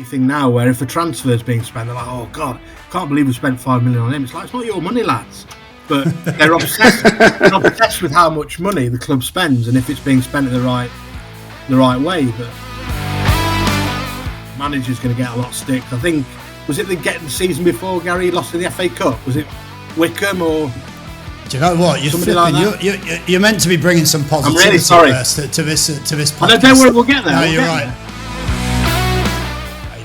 thing now where if a transfer is being spent, they're like, oh God, can't believe we spent $5 million on him. It's like, it's not your money, lads. But they're obsessed with how much money the club spends and if it's being spent in the right way. But the manager's going to get a lot of stick. I think, was it the season before Gary lost in the FA Cup? Was it Wickham or... Do you know what? You're flipping. Like you're meant to be bringing some positivity. I'm really sorry to this podcast. No, don't worry, we'll get there. No, you're right.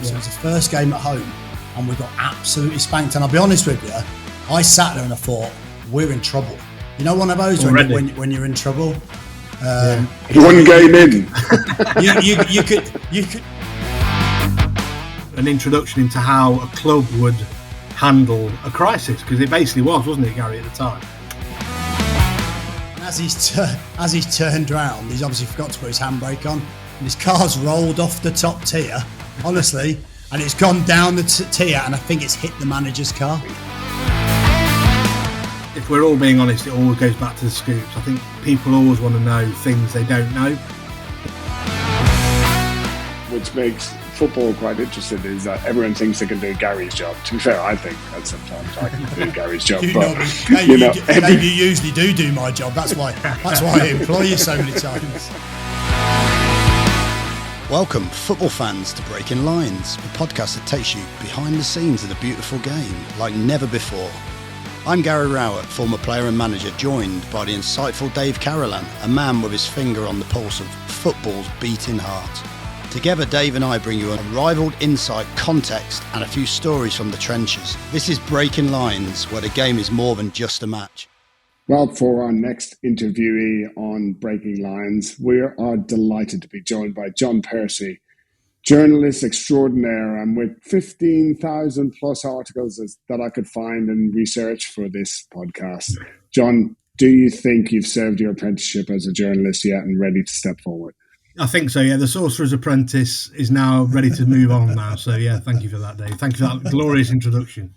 So it was the first game at home, and we got absolutely spanked. And I'll be honest with you, I sat there and I thought, we're in trouble. You know, one of those when you're in trouble. One game in. you could. An introduction into how a club would handle a crisis, because it basically wasn't it, Gary, at the time? As he's turned round, he's obviously forgot to put his handbrake on, and his car's rolled off the top tier, honestly, and it's gone down the tier, and I think it's hit the manager's car. If we're all being honest, it always goes back to the scoops. I think people always want to know things they don't know. Which makes football quite interesting is that everyone thinks they can do Gary's job. To be fair, I think that sometimes I can do Gary's job. You usually do my job. That's why I employ you so many times. Welcome, football fans, to Breaking Lines, the podcast that takes you behind the scenes of the beautiful game like never before. I'm Gary Rowett, former player and manager, joined by the insightful Dave Carolan, a man with his finger on the pulse of football's beating heart. Together, Dave and I bring you unrivaled insight, context, and a few stories from the trenches. This is Breaking Lines, where the game is more than just a match. Well, for our next interviewee on Breaking Lines, we are delighted to be joined by John Percy, journalist extraordinaire, and with 15,000 plus articles that I could find and research for this podcast. John, do you think you've served your apprenticeship as a journalist yet and ready to step forward? I think so, yeah. The Sorcerer's Apprentice is now ready to move on now. So, yeah, thank you for that, Dave. Thank you for that glorious introduction.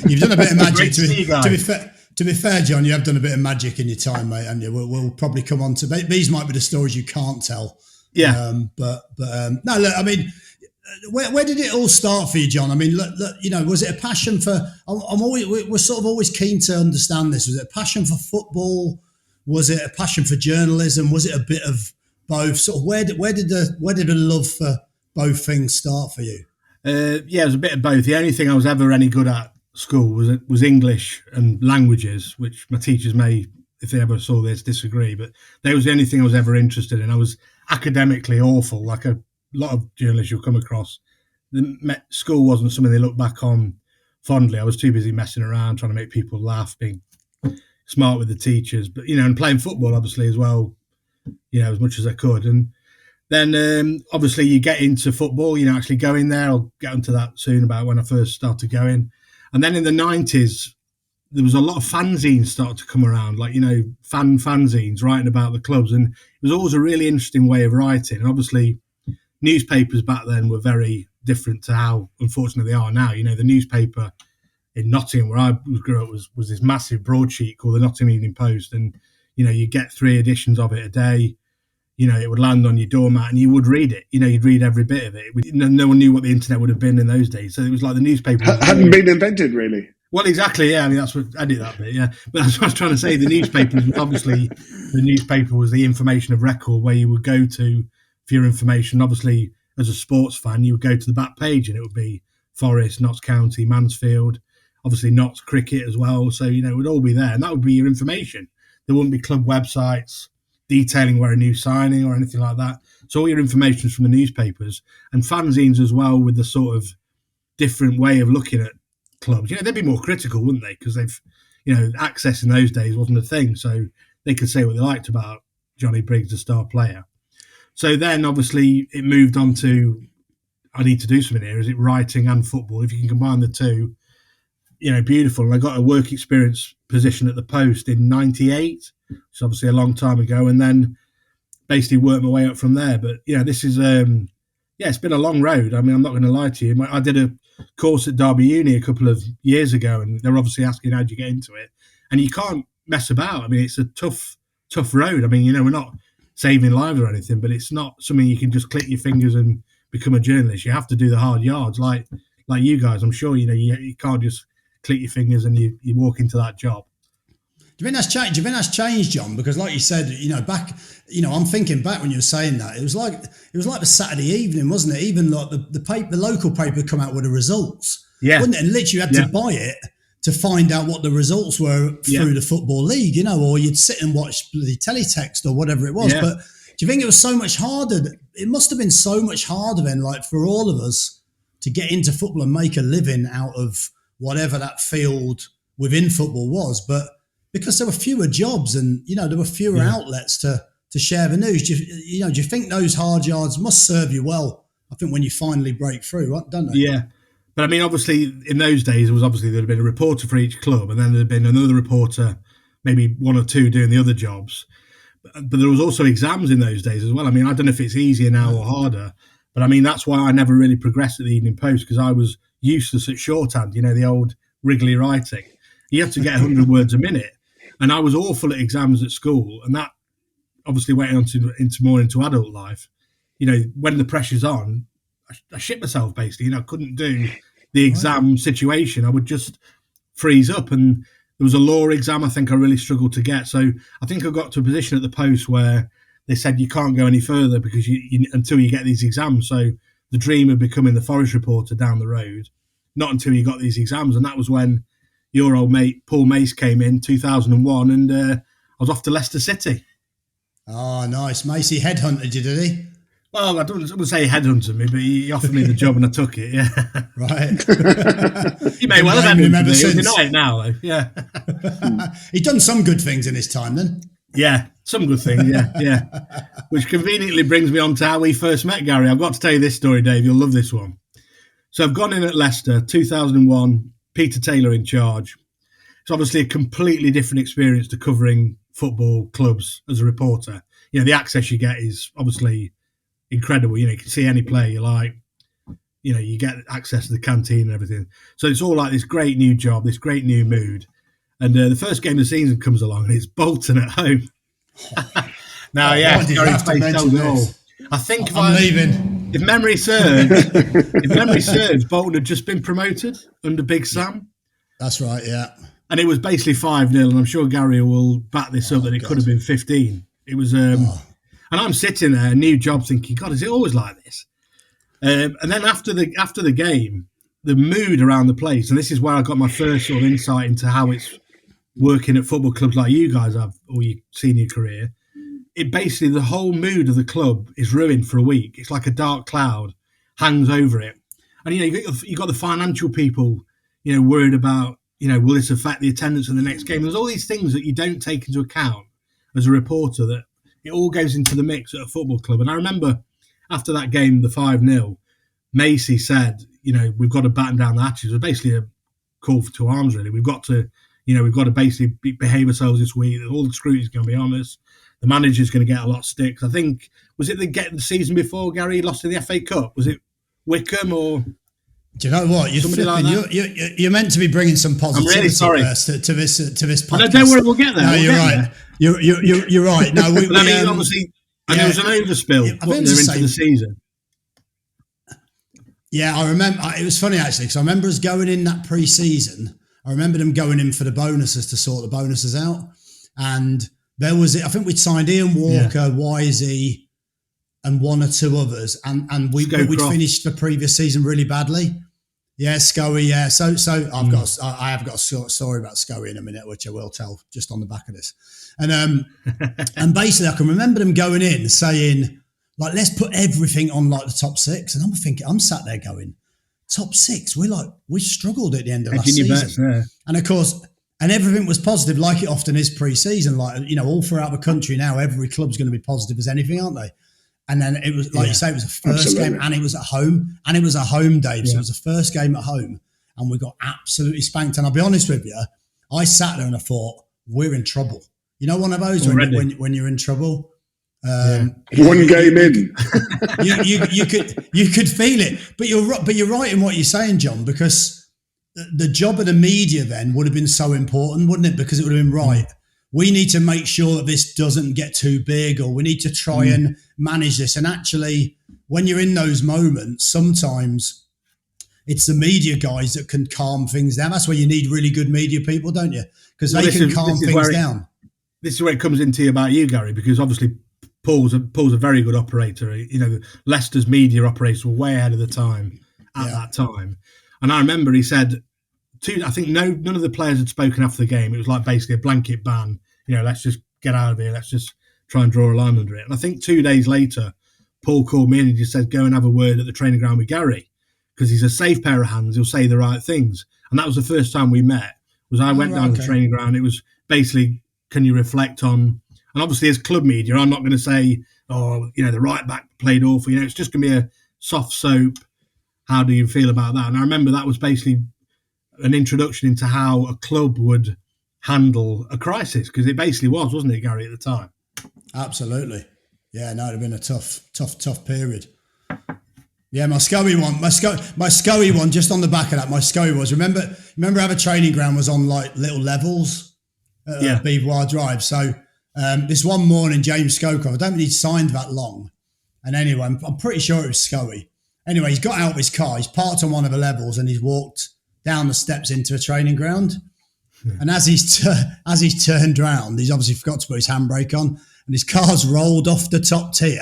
You've done a bit of magic. To be fair, John, you have done a bit of magic in your time, mate, and we'll probably come on to... These might be the stories you can't tell. Yeah. No, look, I mean, where did it all start for you, John? I mean, look, you know, was it a passion for... we're sort of always keen to understand this. Was it a passion for football? Was it a passion for journalism? Was it a bit of both? Sort of where did the love for both things start for you? Yeah, it was a bit of both. The only thing I was ever any good at school was English and languages, which my teachers may, if they ever saw this, disagree. But that was the only thing I was ever interested in. I was academically awful, like a lot of journalists you'll come across. School wasn't something they look back on fondly. I was too busy messing around, trying to make people laugh, being smart with the teachers, but, you know, and playing football, obviously, as well, you know, as much as I could. And then, obviously, you get into football, you know, actually going there. I'll get onto that soon about when I first started going. And then in the 90s, there was a lot of fanzines started to come around, like, you know, fanzines writing about the clubs. And it was always a really interesting way of writing. And obviously, newspapers back then were very different to how, unfortunately, they are now. You know, the newspaper in Nottingham, where I grew up, was this massive broadsheet called the Nottingham Evening Post. And, you know, you get 3 editions of it a day. You know, it would land on your doormat and you would read it. You know, you'd read every bit of it. No one knew what the internet would have been in those days. So it was like the newspaper hadn't been invented, really. Well, exactly, yeah. I mean, that's what I did that bit, yeah. But that's what I was trying to say. The newspaper was the information of record where you would go to for your information. Obviously, as a sports fan, you would go to the back page and it would be Forest, Notts County, Mansfield, obviously Notts cricket as well. So, you know, it would all be there. And that would be your information. There wouldn't be club websites detailing where a new signing or anything like that. So all your information is from the newspapers and fanzines as well, with the sort of different way of looking at clubs. You know, they'd be more critical, wouldn't they? Because they've, you know, access in those days wasn't a thing. So they could say what they liked about Johnny Briggs, the star player. So then obviously it moved on to, I need to do something here. Is it writing and football? If you can combine the two, you know, beautiful. And I got a work experience position at the Post in 98, which is obviously a long time ago, and then basically worked my way up from there. But, you know, this is, it's been a long road. I mean, I'm not going to lie to you. I did a course at Derby Uni a couple of years ago, and they're obviously asking how do you get into it. And you can't mess about. I mean, it's a tough road. I mean, you know, we're not saving lives or anything, but it's not something you can just click your fingers and become a journalist, you have to do the hard yards, like you guys. I'm sure you can't just click your fingers and you walk into that job. Do you think that's changed? Changed, John? Because, like you said, back, I'm thinking back when you were saying that, it was like the Saturday evening, wasn't it? Even like the local paper would come out with the results, wouldn't it? And literally you had to buy it to find out what the results were through the Football League, or you'd sit and watch bloody teletext or whatever it was. But do you think it was so much harder? It must have been so much harder then, like for all of us, to get into football and make a living out of whatever that field within football was. But because there were fewer jobs and, there were fewer outlets to share the news. Do you think those hard yards must serve you well, I think, when you finally break through, don't they? Yeah. But I mean, obviously, in those days, there'd have been a reporter for each club, and then there'd been another reporter, maybe one or two doing the other jobs. But there was also exams in those days as well. I mean, I don't know if it's easier now or harder, but I mean, that's why I never really progressed at the Evening Post, because I was useless at shorthand, the old wriggly writing. You have to get 100 words a minute. And I was awful at exams at school, and that obviously went on into adult life. When the pressure's on, I shit myself, basically. I couldn't do the exam situation. I would just freeze up. And there was a law exam I think I really struggled to get. So I think I got to a position at the Post where they said you can't go any further because until you get these exams. So the dream of becoming the forest reporter down the road, not until you got these exams. And that was when your old mate Paul Mace came in 2001, and I was off to Leicester City. Oh, nice. Macey headhunted you, did he? Well, I wouldn't say he headhunted me, but he offered me the job and I took it, yeah. Right. He may well have headhunted me. He'll deny it now, though, yeah. He'd done some good things in his time, then. Yeah, some good things, yeah. Which conveniently brings me on to how we first met, Gary. I've got to tell you this story, Dave. You'll love this one. So I've gone in at Leicester, 2001, Peter Taylor in charge. It's obviously a completely different experience to covering football clubs as a reporter. The access you get is obviously incredible. You can see any player you like. You get access to the canteen and everything. So it's all like this great new job, this great new mood. And the first game of the season comes along and it's Bolton at home. Now, Gary's face tells it all. I think I'm leaving. If memory serves, Bolton had just been promoted under Big Sam. That's right, yeah. And it was basically 5-0, and I'm sure Gary will back this up that it could have been 15. It was, and I'm sitting there, a new job, thinking, God, is it always like this? And then after the game, the mood around the place, and this is where I got my first sort of insight into how it's working at football clubs like you guys have, or your senior career. It basically, the whole mood of the club is ruined for a week. It's like a dark cloud hangs over it. And, you've got the financial people, worried about, will this affect the attendance of the next game? There's all these things that you don't take into account as a reporter, that it all goes into the mix at a football club. And I remember after that game, the 5-0, Macey said, we've got to batten down the hatches. It was basically a call to arms, really. We've got to basically behave ourselves this week. All the scrutiny's going to be on us. The manager's going to get a lot of sticks. I think, was it the season before Gary lost in the FA Cup? Was it Wickham or? Do you know what? You're meant to be bringing some positivity. I'm really sorry to this podcast. No, don't worry, we'll get there. No, you're right. You're right. No, obviously, and there was an overspill into the season. Yeah, I remember. It was funny actually, because I remember us going in that pre-season. I remember them going in for the bonuses to sort the bonuses out, and there was. I think we'd signed Ian Walker, Wisey, and one or two others, and we'd finished the previous season really badly. Yeah, Scoey. Yeah, so I have got a story about Scoey in a minute, which I will tell just on the back of this. And and basically, I can remember them going in saying, like, let's put everything on like the top six. And I'm sat there going, top six. We struggled at the end of last season, and of course, and everything was positive, like it often is pre-season. Like, all throughout the country now, every club's going to be positive as anything, aren't they? And then it was, like you say, it was the first game, and it was at home, and it was a home, Dave. Yeah. So it was the first game at home, and we got absolutely spanked. And I'll be honest with you, I sat there and I thought, we're in trouble. One of those when you're in trouble. One game in, you could feel it, but you're right in what you're saying, John, because the job of the media then would have been so important, wouldn't it? Because it would have been right. We need to make sure that this doesn't get too big, or we need to try and manage this. And actually, when you're in those moments, sometimes it's the media guys that can calm things down. That's where you need really good media people, don't you? Because they can calm things down. This is where it comes into about you, Gary, because obviously Paul's a very good operator. You know, Leicester's media operators were way ahead of the time at that time. And I remember he said, I think none of the players had spoken after the game. It was like basically a blanket ban. You know, let's just get out of here. Let's just try and draw a line under it. And I think 2 days later, Paul called me and he just said, go and have a word at the training ground with Gary, because he's a safe pair of hands. He'll say the right things. And that was the first time we met. I went down to the training ground. It was basically, can you reflect on, and obviously as club media, I'm not going to say, oh, you know, the right back played awful. You know, it's just going to be a soft soap. How do you feel about that? And I remember that was basically an introduction into how a club would handle a crisis, because it basically was, wasn't it, Gary, at the time? Absolutely. Yeah, no, it'd have been a tough period. Yeah, my Scully one, just on the back of that, my Scully was, remember how the training ground was on like little levels at Beaverwire Drive. So this one morning, James Scowcroft, I don't think he'd signed that long. And anyway, I'm pretty sure it was Scully. Anyway, he's got out of his car, he's parked on one of the levels and he's walked down the steps into a training ground. And as he's turned round, he's obviously forgot to put his handbrake on, and his car's rolled off the top tier,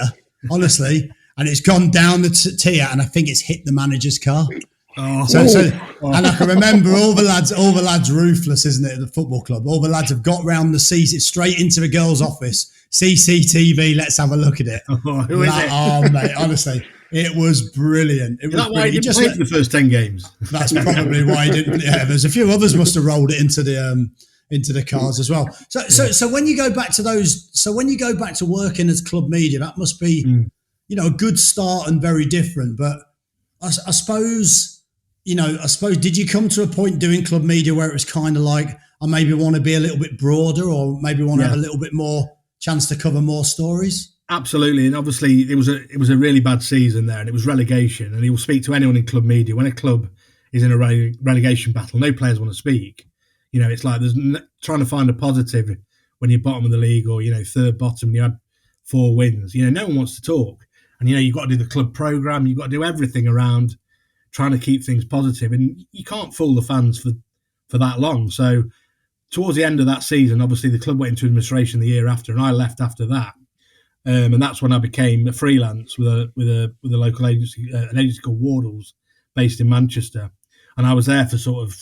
honestly, and it's gone down the tier, and I think it's hit the manager's car. And I can remember all the lads ruthless, isn't it, at the football club? All the lads have got round the seat, straight into the girls' office. CCTV, let's have a look at it. Who is it? Oh, mate, honestly. It was brilliant. Is that why he didn't play for the first 10 games? That's probably why he didn't. Yeah, there's a few others must have rolled it into the cars as well. So when you go back to working as club media, that must be, you know, a good start and very different. But I suppose, did you come to a point doing club media where it was kind of like, I maybe want to be a little bit broader, or maybe want to have a little bit more chance to cover more stories? Absolutely, and obviously it was a really bad season there, and it was relegation. And he will speak to anyone in club media when a club is in a relegation battle. No players want to speak. You know, it's like there's trying to find a positive when you're bottom of the league, or, you know, third bottom. And you had 4 wins. You know, no one wants to talk, and you know you've got to do the club program. You've got to do everything around trying to keep things positive, and you can't fool the fans for that long. So towards the end of that season, obviously the club went into administration the year after, and I left after that. And that's when I became a freelance with a local agency, an agency called Wardles, based in Manchester. And I was there for sort of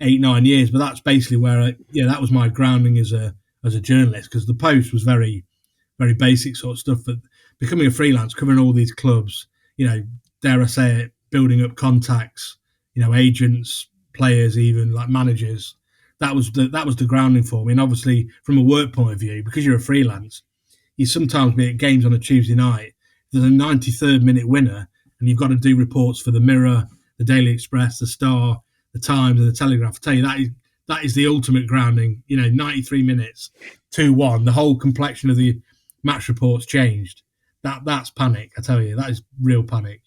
8-9 years. But that's basically where that was my grounding as a journalist, because the Post was very, very basic sort of stuff. But becoming a freelance, covering all these clubs, you know, dare I say it, building up contacts, you know, agents, players, even like managers. That was the grounding for me. And obviously, from a work point of view, because you're a freelance, you sometimes be at games on a Tuesday night. There's a 93rd minute winner, and you've got to do reports for the Mirror, the Daily Express, the Star, the Times, and the Telegraph. I tell you, that is the ultimate grounding. You know, 93 minutes, 2-1. The whole complexion of the match reports changed. That's panic. I tell you, that is real panic.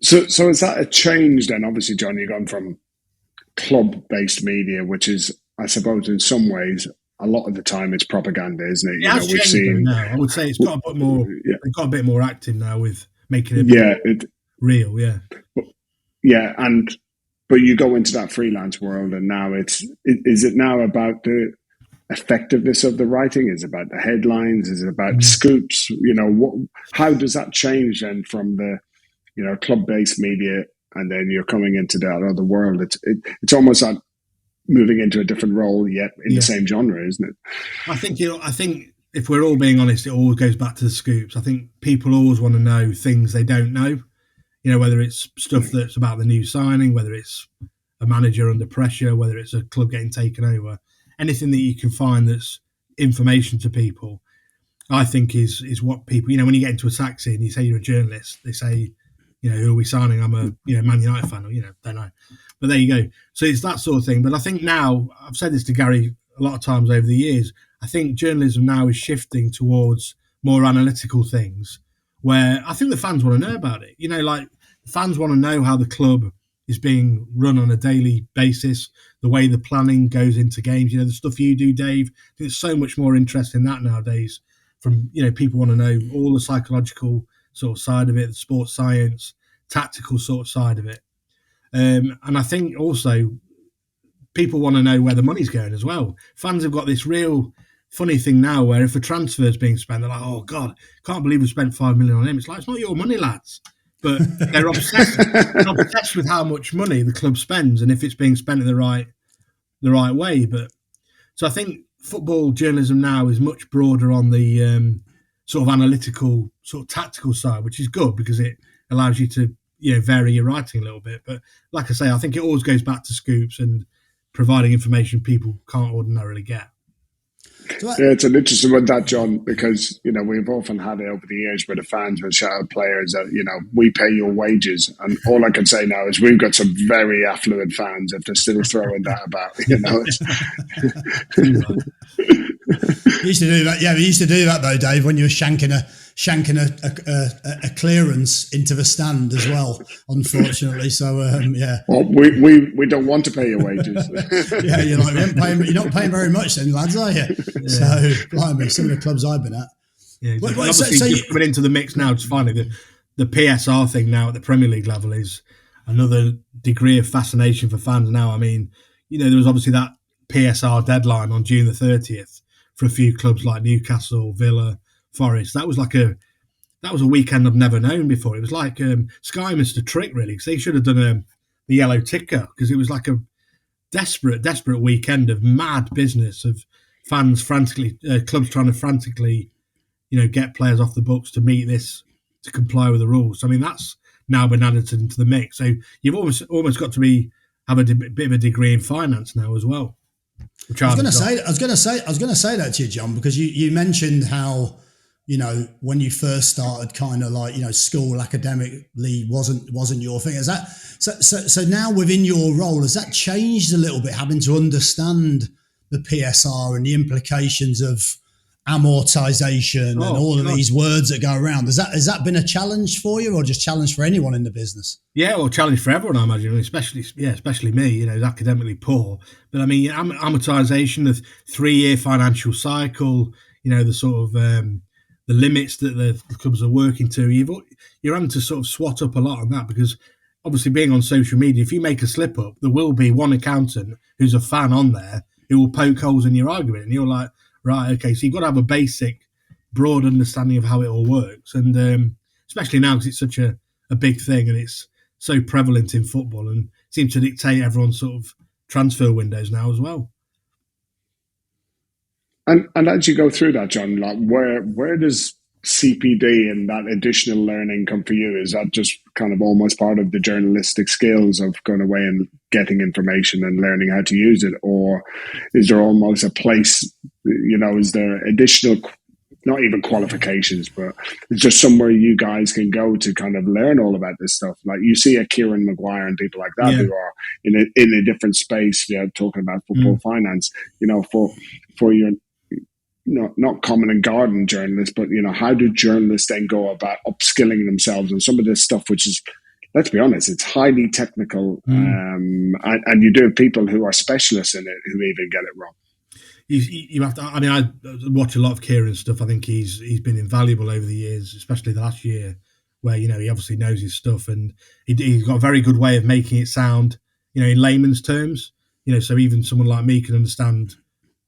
So is that a change then? Obviously, John, you've gone from club-based media, which is, I suppose, in some ways, a lot of the time it's propaganda, isn't it? Yeah, we've seen now. I would say it's got a bit more. It's got a bit more active now with making it real. Yeah, but you go into that freelance world, and now is it now about the effectiveness of the writing? Is it about the headlines? Is it about scoops? You know, how does that change then from the, you know, club-based media, and then you're coming into that other world? It's almost like moving into a different role, yet in the same genre, isn't it? I think if we're all being honest, it all goes back to the scoops. I think people always want to know things they don't know. You know, whether it's stuff that's about the new signing, whether it's a manager under pressure, whether it's a club getting taken over, anything that you can find that's information to people, I think is what people, you know, when you get into a taxi and you say you're a journalist, they say, you know, who are we signing? I'm a, you know, Man United fan, or, you know, don't know. But there you go. So it's that sort of thing. But I think now, I've said this to Gary a lot of times over the years, I think journalism now is shifting towards more analytical things, where I think the fans want to know about it. You know, like, the fans want to know how the club is being run on a daily basis, the way the planning goes into games, you know, the stuff you do, Dave. I think there's so much more interest in that nowadays from, you know, people want to know all the psychological sort of side of it, the sports science, tactical sort of side of it. And I think also people want to know where the money's going as well. Fans have got this real funny thing now where if a transfer is being spent, they're like, oh, God, can't believe we spent 5 million on him. It's like, it's not your money, lads. But they're obsessed with how much money the club spends and if it's being spent in the right way. But so I think football journalism now is much broader on the sort of analytical, sort of tactical side, which is good because it allows you to vary your writing a little bit. But like I say, I think it always goes back to scoops and providing information people can't ordinarily get. Yeah, it's an interesting one, that, John, because we've often had it over the years where the fans will shout at players that we pay your wages, and all I can say now is we've got some very affluent fans if they're still throwing that about. We used to do that. Yeah, we used to do that though, Dave, when you were shanking a clearance into the stand as well. Unfortunately, so yeah. Well, we don't want to pay your wages. Yeah, you're like, you're not paying very much, then, lads, are you? Yeah. So, blimey, some of the clubs I've been at. Yeah, exactly. Obviously, coming into the mix now, just finally the PSR thing now at the Premier League level is another degree of fascination for fans now. I mean, there was obviously that PSR deadline on June the 30th for a few clubs like Newcastle, Villa, Forest. That was a weekend I've never known before. It was like Sky missed a trick, really, because they should have done the yellow ticker, because it was like a desperate weekend of mad business of fans frantically, clubs trying to frantically, get players off the books to meet this, to comply with the rules. I mean, that's now been added into the mix. So you've almost got to have a bit of a degree in finance now as well. I was going to say that to you, John, because you mentioned how when you first started, kind of like school academically wasn't your thing. Is that so now within your role, has that changed a little bit, having to understand the PSR and the implications of amortization and all of these words that go around? Has that been a challenge for you, or just challenge for anyone in the business? Yeah, well, challenge for everyone, I imagine, especially me, academically poor. But I mean, amortization, the 3-year financial cycle, the sort of the limits that the clubs are working to, you're having to sort of swat up a lot on that, because obviously being on social media, if you make a slip up, there will be one accountant who's a fan on there who will poke holes in your argument, and you're like, right, okay, so you've got to have a basic, broad understanding of how it all works. And especially now, because it's such a big thing and it's so prevalent in football and seems to dictate everyone's sort of transfer windows now as well. And as you go through that, John, like where does CPD and that additional learning come for you? Is that just kind of almost part of the journalistic skills of going away and getting information and learning how to use it? Or is there almost a place, is there additional, not even qualifications, but it's just somewhere you guys can go to kind of learn all about this stuff? Like you see a Kieran Maguire and people like that who are in a different space, talking about football finance, for your, not common and garden journalists, but how do journalists then go about upskilling themselves on some of this stuff, which is, let's be honest, it's highly technical, and you do have people who are specialists in it who even get it wrong. You have to. I mean, I watch a lot of Kieran's stuff. I think he's been invaluable over the years, especially the last year, where he obviously knows his stuff, and he's got a very good way of making it sound, in layman's terms. So even someone like me can understand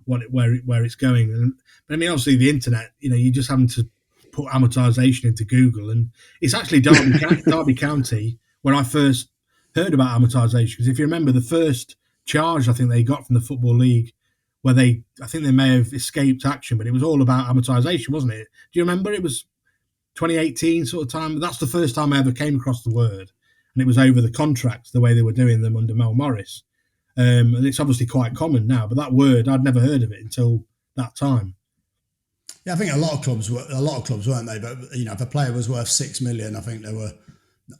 where it's going. But I mean, obviously the internet, you're just having to put amortization into Google, and it's actually Derby County where I first heard about amortization, because if you remember the first charge I think they got from the Football League, where I think they may have escaped action, but it was all about amortization, wasn't it? Do you remember? It was 2018 sort of time. That's the first time I ever came across the word, and it was over the contracts, the way they were doing them under Mel Morris. And it's obviously quite common now, but that word, I'd never heard of it until that time. Yeah, I think a lot of clubs weren't they? But if a player was worth 6 million, I think they were,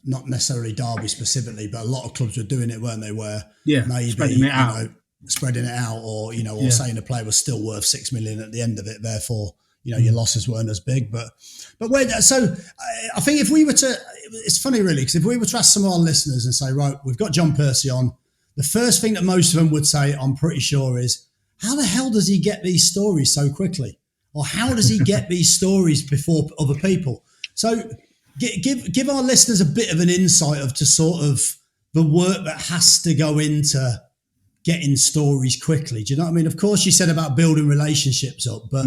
not necessarily Derby specifically, but a lot of clubs were doing it, weren't they? Where maybe spreading it out, or or saying a player was still worth 6 million at the end of it, therefore your losses weren't as big. But so I think if we were to, it's funny really, because if we were to ask some of our listeners and say, right, we've got John Percy on, the first thing that most of them would say, I'm pretty sure, is, how the hell does he get these stories so quickly? Or how does he get these stories before other people? So Give our listeners a bit of an insight of to sort of the work that has to go into getting stories quickly. Do you know what I mean? Of course, you said about building relationships up, but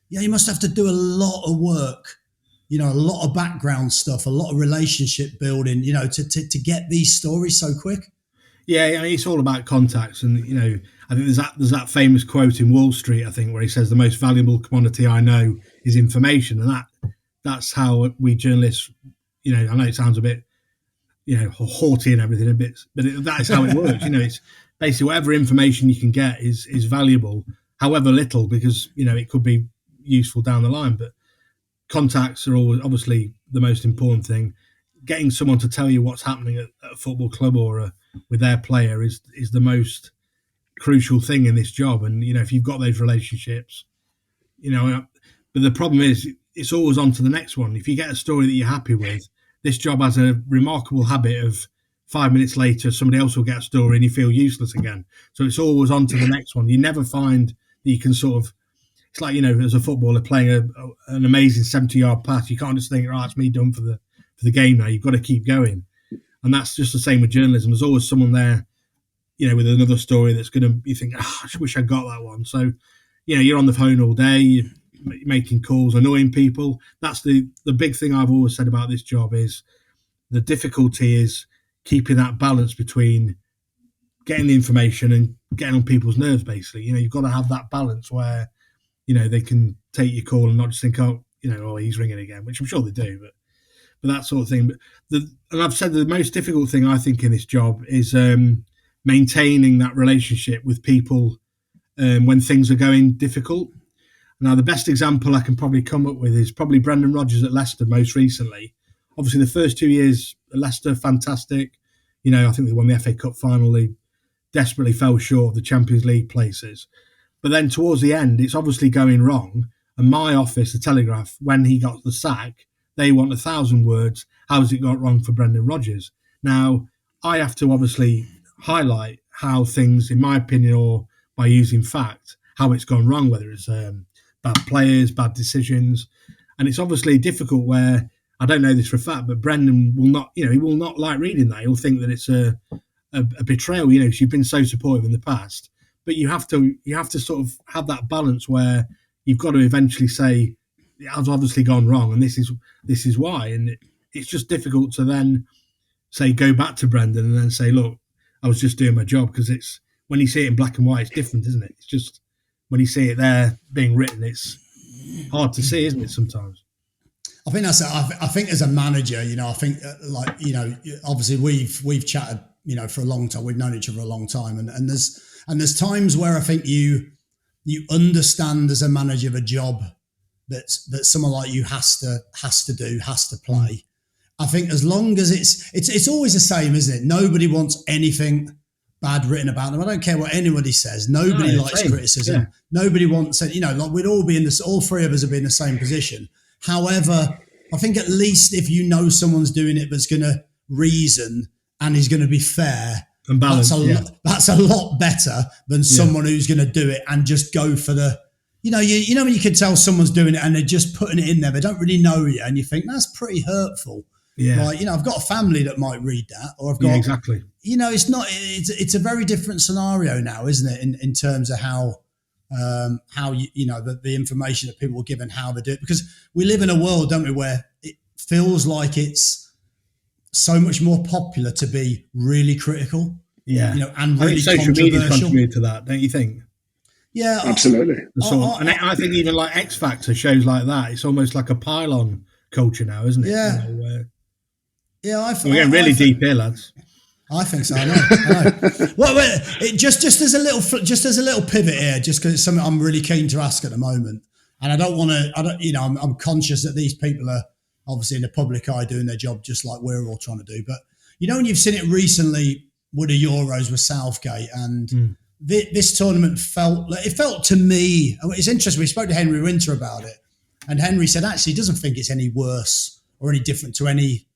you must have to do a lot of work, a lot of background stuff, a lot of relationship building, to get these stories so quick. Yeah, it's all about contacts, and I think there's that famous quote in Wall Street, I think, where he says the most valuable commodity I know is information, and that's how we journalists, I know it sounds a bit, haughty and everything, but that is how it works. It's basically whatever information you can get is valuable, however little, because it could be useful down the line. But contacts are always obviously the most important thing. Getting someone to tell you what's happening at a football club or with their player is the most crucial thing in this job. And if you've got those relationships, but the problem is it's always on to the next one. If you get a story that you're happy with, this job has a remarkable habit of 5 minutes later somebody else will get a story and you feel useless again. So it's always on to the next one. You never find that you can sort of, it's like, as a footballer playing an amazing 70-yard pass, you can't just think, right, it's me done for the game now. You've got to keep going. And that's just the same with journalism. There's always someone there, with another story that's going to, you think, I wish I got that one. So, you're on the phone all day, you're making calls, annoying people. That's the big thing I've always said about this job is the difficulty is keeping that balance between getting the information and getting on people's nerves, basically. You've got to have that balance where, they can take your call and not just think, oh, he's ringing again, which I'm sure they do, but that sort of thing. And I've said the most difficult thing I think in this job is maintaining that relationship with people when things are going difficult. Now, the best example I can probably come up with is probably Brendan Rodgers at Leicester most recently. Obviously, the first 2 years at Leicester, fantastic. I think they won the FA Cup final. They desperately fell short of the Champions League places. But then towards the end, it's obviously going wrong. And my office, the Telegraph, when he got the sack, they want 1,000 words. How has it got wrong for Brendan Rodgers? Now, I have to obviously highlight how things, in my opinion, or by using fact, how it's gone wrong, whether it's bad players, bad decisions. And it's obviously difficult where, I don't know this for a fact, but Brendan will not, he will not like reading that. He'll think that it's a betrayal, because you've been so supportive in the past. But you have to sort of have that balance where you've got to eventually say, it has obviously gone wrong, and this is why. And it's just difficult to then say, go back to Brendan and then say, look, I was just doing my job, because it's when you see it in black and white, it's different, isn't it? It's just when you see it there being written, it's hard to see, isn't it? Sometimes. I think I think as a manager, I think obviously we've chatted, for a long time. We've known each other a long time, and there's times where I think you understand as a manager the job that someone like you has to play. I think as long as it's always the same, isn't it? Nobody wants anything bad written about them. I don't care what anybody says. Nobody likes criticism. Yeah. Nobody wants it. Like we'd all be in this. All three of us would be in the same position. However, I think at least if someone's doing it that's going to reason and is going to be fair, and balanced, that's a lot better than someone who's going to do it and just go for the. When you can tell someone's doing it and they're just putting it in there, they don't really know you, and you think that's pretty hurtful. Yeah. Like, I've got a family that might read that, or I've got exactly. It's not. It's a very different scenario now, isn't it? In terms of how the information that people will give and how they do it, because we live in a world, don't we, where it feels like it's so much more popular to be really critical. Yeah. And really social media contribute to that, don't you think? Yeah, absolutely. And I think even like X Factor shows like that, it's almost like a pile-on culture now, isn't it? Yeah. We're getting really deep here, lads. I think so. I know. Well, just as a little pivot here, just because it's something I'm really keen to ask at the moment, and I don't want to. I'm conscious that these people are obviously in the public eye doing their job just like we're all trying to do. But when you've seen it recently with the Euros with Southgate, and this tournament felt to me. It's interesting. We spoke to Henry Winter about it, and Henry said actually he doesn't think it's any worse or any different to any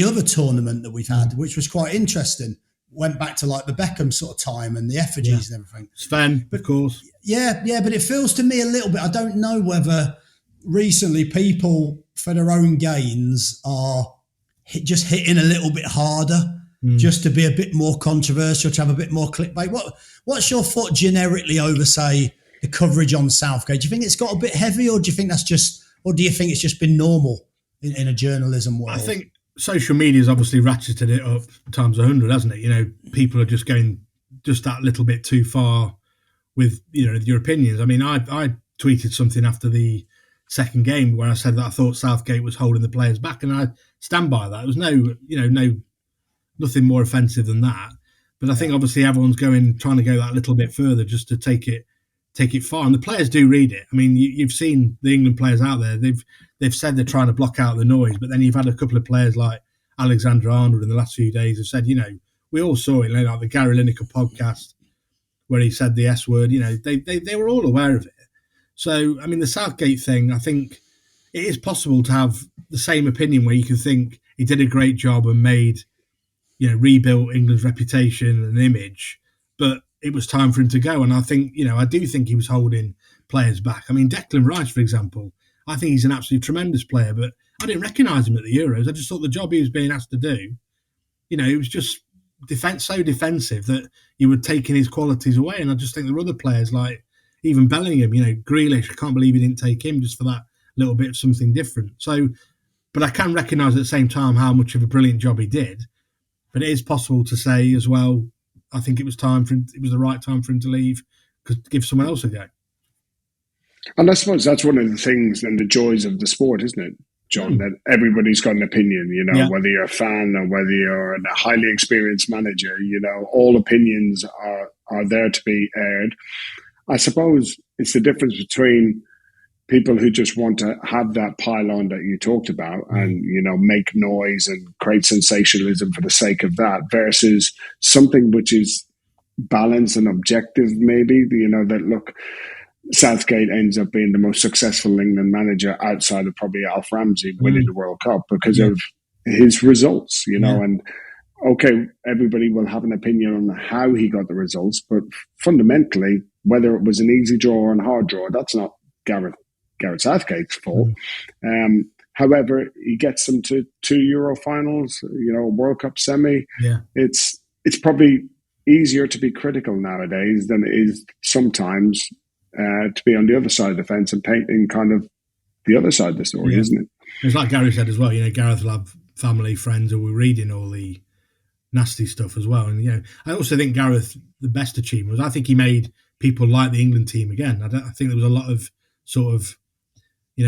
other tournament that we've had, which was quite interesting. Went back to like the Beckham sort of time and the effigies and everything. Sven, of course. Yeah, but it feels to me a little bit, I don't know whether, recently people, for their own gains, are just hitting a little bit harder, just to be a bit more controversial, to have a bit more clickbait. What's your thought generically over, say, the coverage on Southgate? Do you think it's got a bit heavy, or do you think it's just been normal in a journalism world? I think social media's obviously ratcheted it up times 100, hasn't it? People are just going just that little bit too far with your opinions. I mean, I tweeted something after the second game where I said that I thought Southgate was holding the players back, and I stand by that. There was nothing more offensive than that. But I think obviously everyone's trying to go that little bit further just to take it far. And the players do read it. I mean, you've seen the England players out there. They've said they're trying to block out the noise, but then you've had a couple of players like Alexander-Arnold in the last few days have said, we all saw it, like the Gary Lineker podcast where he said the S word. They were all aware of it. So, I mean, the Southgate thing, I think it is possible to have the same opinion where you can think he did a great job and rebuilt England's reputation and image, but it was time for him to go. And I think, I do think he was holding players back. I mean, Declan Rice, for example, I think he's an absolutely tremendous player, but I didn't recognise him at the Euros. I just thought the job he was being asked to do, it was just so defensive that you were taking his qualities away. And I just think there were other players like even Bellingham, Grealish, I can't believe he didn't take him just for that little bit of something different. So, but I can recognise at the same time how much of a brilliant job he did. But it is possible to say as well, I think it was the right time for him to leave, give someone else a go. And I suppose that's one of the things and the joys of the sport, isn't it, John? That everybody's got an opinion, whether you're a fan or whether you're a highly experienced manager, all opinions are there to be aired. I suppose it's the difference between people who just want to have that pylon that you talked about and, make noise and create sensationalism for the sake of that versus something which is balanced and objective, maybe, that look, Southgate ends up being the most successful England manager outside of probably Alf Ramsey winning the World Cup because of his results, and okay, everybody will have an opinion on how he got the results, but fundamentally, whether it was an easy draw or a hard draw, that's not Gareth Southgate's fault. However, he gets them to 2 Euro finals, World Cup semi. Yeah. It's probably easier to be critical nowadays than it is sometimes to be on the other side of the fence and painting kind of the other side of the story, isn't it? It's like Gary said as well, Gareth will have family, friends who were reading all the nasty stuff as well. And, I also think Gareth, the best achievement was I think he made people like the England team again. I think there was a lot of sort of,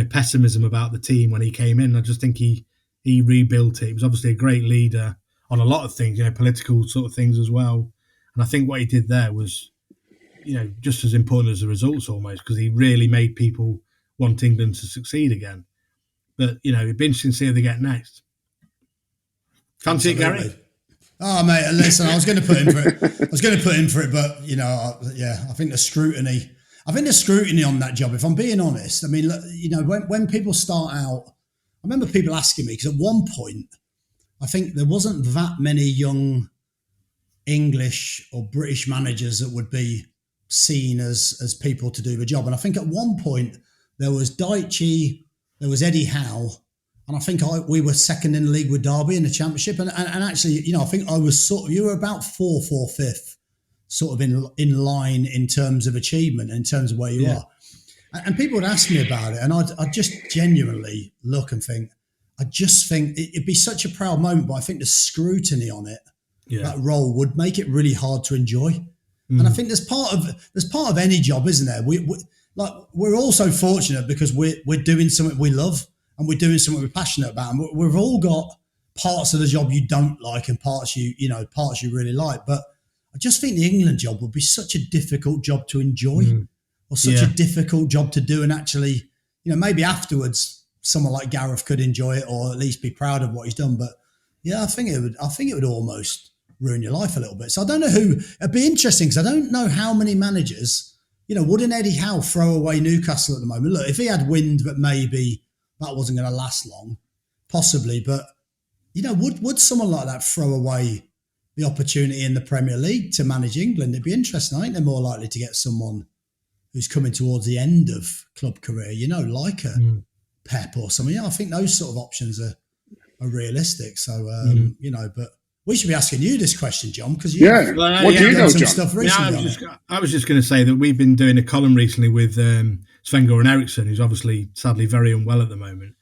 pessimism about the team when he came in. I just think he rebuilt it. He was obviously a great leader on a lot of things, political sort of things as well. And I think what he did there was, just as important as the results almost, because he really made people want England to succeed again. But, it'd be interesting to see how they get next. Fancy it, Gary? Oh, mate, listen, I was going to put in for it. But, I think the scrutiny on that job, if I'm being honest, I mean, when people start out, I remember people asking me, because at one point, I think there wasn't that many young English or British managers that would be seen as people to do the job. And I think at one point, there was Daichi, there was Eddie Howe, and I think we were second in the league with Derby in the Championship. And actually, I think I was you were about fourth or fifth, sort of in line in terms of achievement, in terms of where you are. And people would ask me about it, and I'd just genuinely look and think, it'd be such a proud moment, but I think the scrutiny on it, that role, would make it really hard to enjoy. And I think there's part of any job, isn't there? We're also fortunate because we're doing something we love and we're doing something we're passionate about, and we've all got parts of the job you don't like and parts you really like. But I just think the England job would be such a difficult job to enjoy, or such a difficult job to do, and actually, maybe afterwards someone like Gareth could enjoy it or at least be proud of what he's done. But I think it would almost ruin your life a little bit. So I don't know who. It'd be interesting because I don't know how many managers. Wouldn't Eddie Howe throw away Newcastle at the moment? Look, if he had wind, but maybe that wasn't going to last long, possibly. But would someone like that throw away the opportunity in the Premier League to manage England? It'd be interesting. I think they're more likely to get someone who's coming towards the end of club career, like a Pep or something. I think those sort of options are realistic. So, but we should be asking you this question, John, because what do you know, some John? stuff recently. I was just going to say that we've been doing a column recently with Sven-Göran Eriksson, who's obviously sadly very unwell at the moment,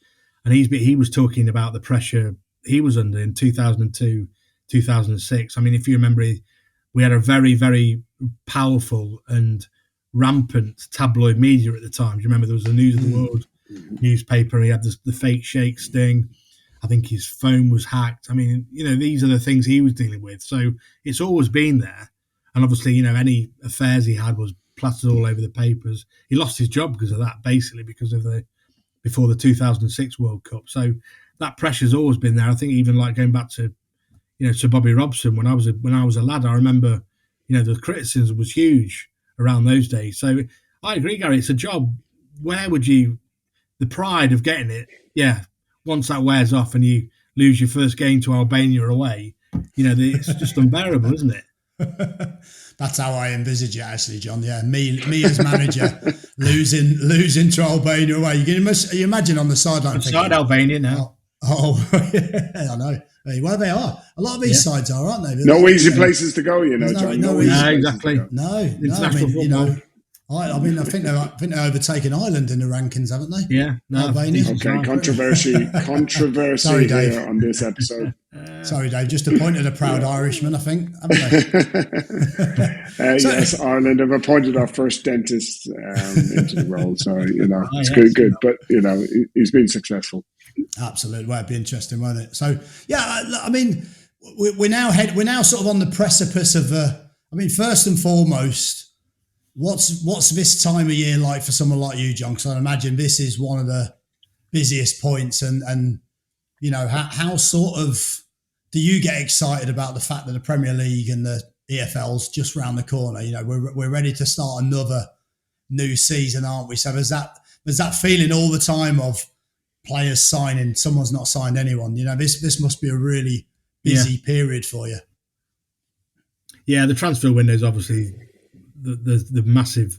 and he was talking about the pressure he was under in 2002, 2006. I mean, if you remember, we had a very, very powerful and rampant tabloid media at the time. Do you remember there was the News of the World newspaper? He had the fake shake sting. I think his phone was hacked. I mean, these are the things he was dealing with. So it's always been there. And obviously, any affairs he had was plastered all over the papers. He lost his job because of that, basically, before the 2006 World Cup. So that pressure's always been there. I think even like going back to, to Bobby Robson, when I was a lad, I remember, the criticism was huge around those days. So I agree, Gary, it's a job. Where would the pride of getting it, once that wears off and you lose your first game to Albania away, it's just unbearable, isn't it? That's how I envisage it, actually, John. Yeah, me as manager losing to Albania away. You imagine on the sideline. Outside Albania now. I know. Well, they are. A lot of these sides are, aren't they? No easy places to go, John. No, exactly. No. I mean, I think they're overtaking Ireland in the rankings, haven't they? Yeah. No, Albania. Okay, controversy Sorry, Dave. here on this episode. Sorry, Dave. Just appointed a proud Irishman, I think, haven't they? Yes, Ireland have appointed our first dentist into the role, so it's good. But he's been successful. Absolutely, well, it'd be interesting, won't it? So, I mean, we're now sort of on the precipice of. First and foremost. What's this time of year like for someone like you, John? Because I imagine this is one of the busiest points, and how sort of do you get excited about the fact that the Premier League and the EFL's just round the corner? We're ready to start another new season, aren't we? So there's that feeling all the time of players signing. Someone's not signed anyone. This must be a really busy period for you. Yeah, the transfer window is obviously the massive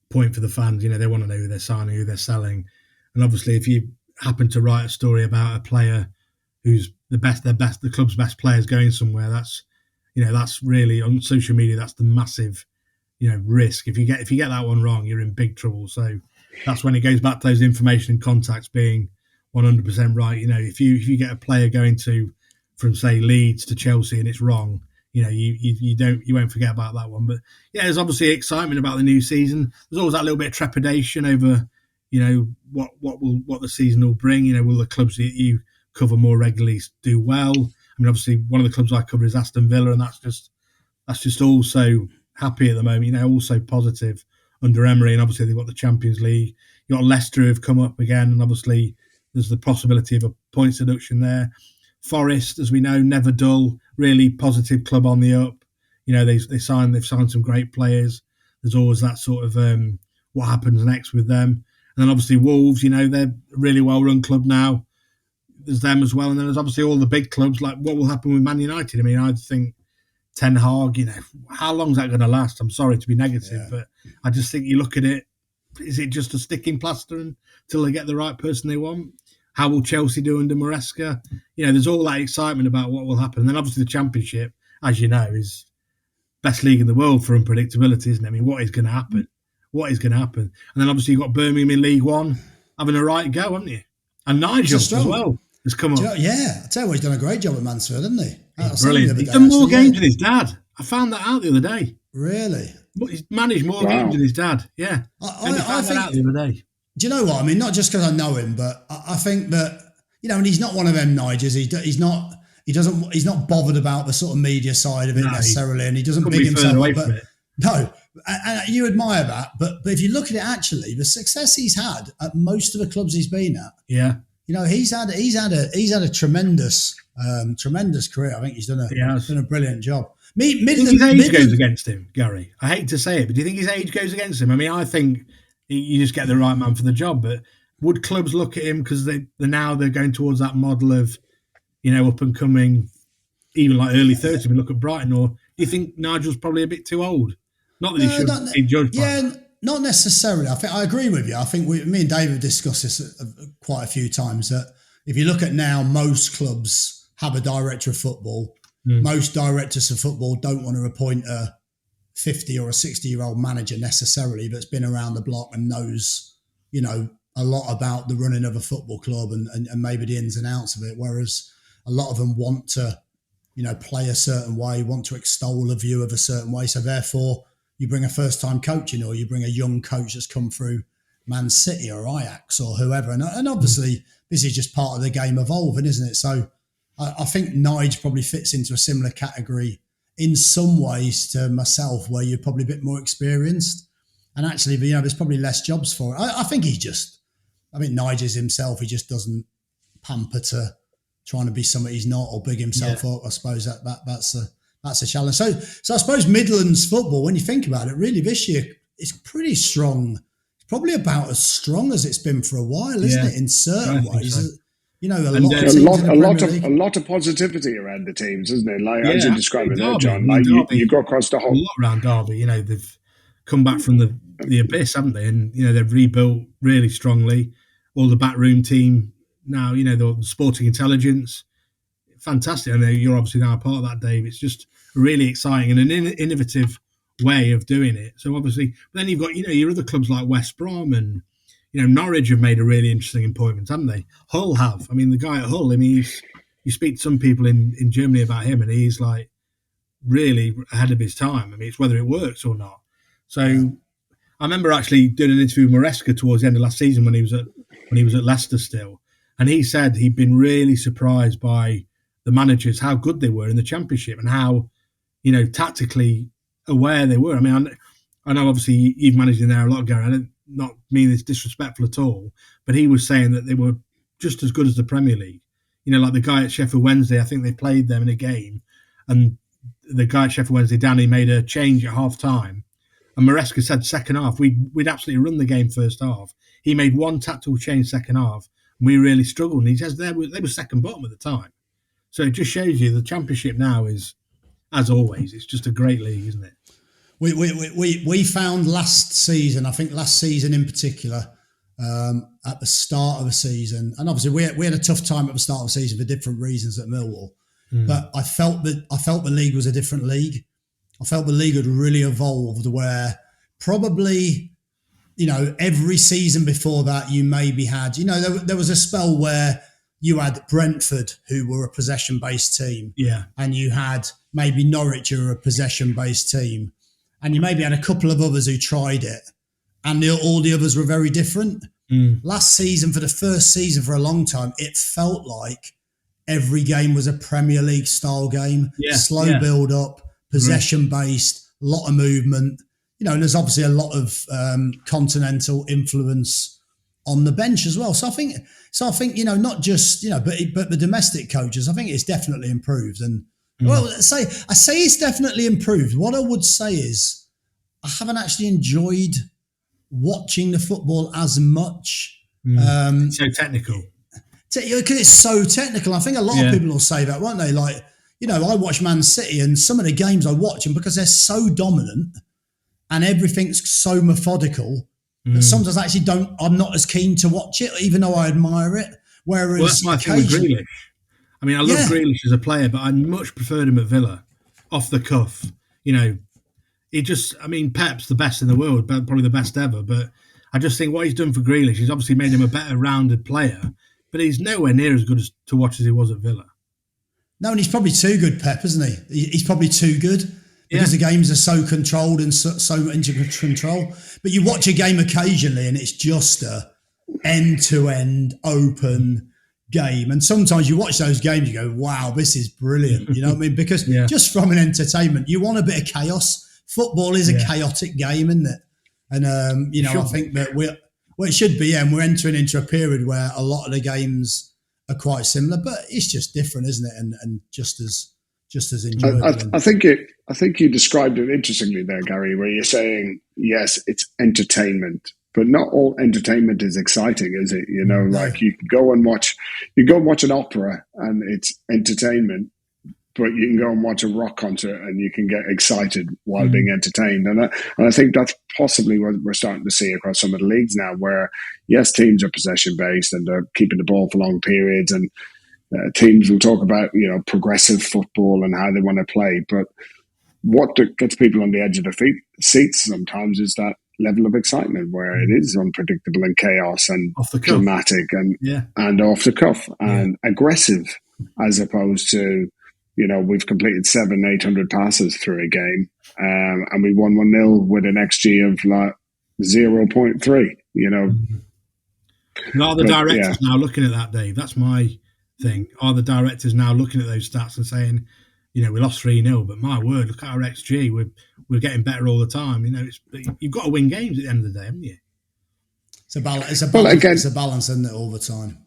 point for the fans. They want to know who they're signing, who they're selling, and obviously if you happen to write a story about a player who's the club's best players going somewhere, that's really on social media. That's the massive risk. If you get that one wrong, you're in big trouble. So that's when it goes back to those information and contacts being 100% right. If you get a player going from say Leeds to Chelsea and it's wrong, you won't forget about that one. But there's obviously excitement about the new season. There's always that little bit of trepidation over, what the season will bring. Will the clubs that you cover more regularly do well? I mean, obviously one of the clubs I cover is Aston Villa, and that's just also happy at the moment. Also positive under Emery, and obviously they've got the Champions League. You've got Leicester who've come up again, and obviously there's the possibility of a points deduction there. Forest, as we know, never dull, really positive club on the up. They've signed some great players. There's always that sort of what happens next with them. And then obviously Wolves, they're a really well-run club now. There's them as well. And then there's obviously all the big clubs, like what will happen with Man United. I mean, I think Ten Hag, how long is that going to last? I'm sorry to be negative, but I just think you look at it, is it just a sticking plaster until they get the right person they want? How will Chelsea do under Maresca? There's all that excitement about what will happen. And then obviously the Championship, as you know, is best league in the world for unpredictability, isn't it? I mean, what is going to happen? And then obviously you've got Birmingham in League One having a right go, haven't you? And Nigel as well has come up. Yeah, I tell you what, he's done a great job at Mansfield, hasn't he? Brilliant. He's done more games than his dad. I found that out the other day. Really? He's managed more games than his dad. Yeah. I found that out the other day. Do you know what I mean? Not just because I know him, but I think that and he's not one of them Nigers. He's not bothered about the sort of media side of it necessarily, and he doesn't big himself up. But no, and you admire that. But if you look at it, actually, the success he's had at most of the clubs he's been at, he's had a tremendous career. I think he's done a brilliant job. Do you think his age goes against him, Gary? I hate to say it, but do you think his age goes against him? I mean, I think you just get the right man for the job, but would clubs look at him because they're going towards that model of, up and coming, even like early 30s? We look at Brighton, or do you think Nigel's probably a bit too old? Not that he should be judged by that. Not necessarily. I think I agree with you. I think me and David discussed this quite a few times, that if you look at now, most clubs have a director of football. Most directors of football don't want to appoint a 50 or a 60-year-old manager necessarily that's been around the block and knows, a lot about the running of a football club and maybe the ins and outs of it. Whereas a lot of them want to, play a certain way, want to extol a view of a certain way. So therefore, you bring a first-time coach in, or you bring a young coach that's come through Man City or Ajax or whoever. And obviously, this is just part of the game evolving, isn't it? So I think Nige probably fits into a similar category in some ways to myself, where you're probably a bit more experienced. And actually, there's probably less jobs for it. I think Nige is himself. He just doesn't pamper to trying to be somebody he's not or big himself up. I suppose that's a challenge. So I suppose Midlands football, when you think about it, really this year is pretty strong. It's probably about as strong as it's been for a while, isn't it? In certain ways, so. A lot of positivity around the teams, isn't it? Like as you described it there, John. Like you go across the whole. A lot around Derby. They've come back from the abyss, haven't they? And they've rebuilt really strongly. All the backroom team now. The sporting intelligence, fantastic. I know you're obviously now a part of that, Dave. It's just really exciting and an innovative way of doing it. So obviously, but then you've got your other clubs like West Brom and Norwich have made a really interesting appointment, haven't they? Hull have. I mean, the guy at Hull. You speak to some people in Germany about him, and he's like really ahead of his time. I mean, it's whether it works or not. So I remember actually doing an interview with Maresca towards the end of last season when he was at Leicester still, and he said he'd been really surprised by the managers, how good they were in the Championship and how tactically aware they were. I mean, I know obviously you've managed in there a lot, Gary. I don't not mean it's disrespectful at all, but he was saying that they were just as good as the Premier League. Like the guy at Sheffield Wednesday, I think they played them in a game, and the guy at Sheffield Wednesday, Danny, made a change at half time. And Maresca said second half, we'd absolutely run the game first half. He made one tactical change second half, and we really struggled. And he says they were second bottom at the time. So it just shows you the Championship now is, as always, it's just a great league, isn't it? We found last season in particular, at the start of the season, and obviously we had a tough time at the start of the season for different reasons at Millwall. But I felt the league was a different league. I felt the league had really evolved, where probably every season before that you maybe had there was a spell where you had Brentford, who were a possession-based team, and you had maybe Norwich, who were a possession-based team. And you maybe had a couple of others who tried it, and all the others were very different. Last season, for the first season for a long time, it felt like every game was a Premier League style game. Slow build up, possession based, a lot of movement. And there's obviously a lot of continental influence on the bench as well. So I think not just but the domestic coaches, I think it's definitely improved. And well, I say it's definitely improved. What I would say is I haven't actually enjoyed watching the football as much. So technical. Because it's so technical. I think a lot of people will say that, won't they? Like, I watch Man City, and some of the games I watch them because they're so dominant and everything's so methodical that sometimes I actually I'm not as keen to watch it, even though I admire it. Whereas that's my thing with Grealish. I mean, I love Grealish as a player, but I much preferred him at Villa, off the cuff. Pep's the best in the world, probably the best ever. But I just think what he's done for Grealish, he's obviously made him a better rounded player, but he's nowhere near as good to watch as he was at Villa. No, and he's probably too good, Pep, isn't he? He's probably too good because the games are so controlled and so into control. But you watch a game occasionally, and it's just a end-to-end open game. And sometimes you watch those games, you go, wow, this is brilliant. You know what I mean? Because just from an entertainment, you want a bit of chaos. Football is a chaotic game, isn't it? And, I think that it should be, and we're entering into a period where a lot of the games are quite similar, but it's just different, isn't it? And just as enjoyable. I think you described it interestingly there, Gary, where you're saying, yes, it's entertainment, but not all entertainment is exciting, is it? Like you go and watch an opera and it's entertainment, but you can go and watch a rock concert and you can get excited while being entertained. And I think that's possibly what we're starting to see across some of the leagues now, where, yes, teams are possession-based and they're keeping the ball for long periods, and teams will talk about, progressive football and how they want to play. But what gets people on the edge of their seats sometimes is that level of excitement where it is unpredictable and chaos and dramatic and off the cuff and aggressive, as opposed to, we've completed 700-800 passes through a game, and we won 1-0 with an XG of like 0.3. Are the directors now looking at that, Dave? That's my thing. Are the directors now looking at those stats and saying, we lost 3-0, but my word, look at our XG. We're getting better all the time. You've got to win games at the end of the day, haven't you? It's a balance. It's a balance, isn't it, all the time?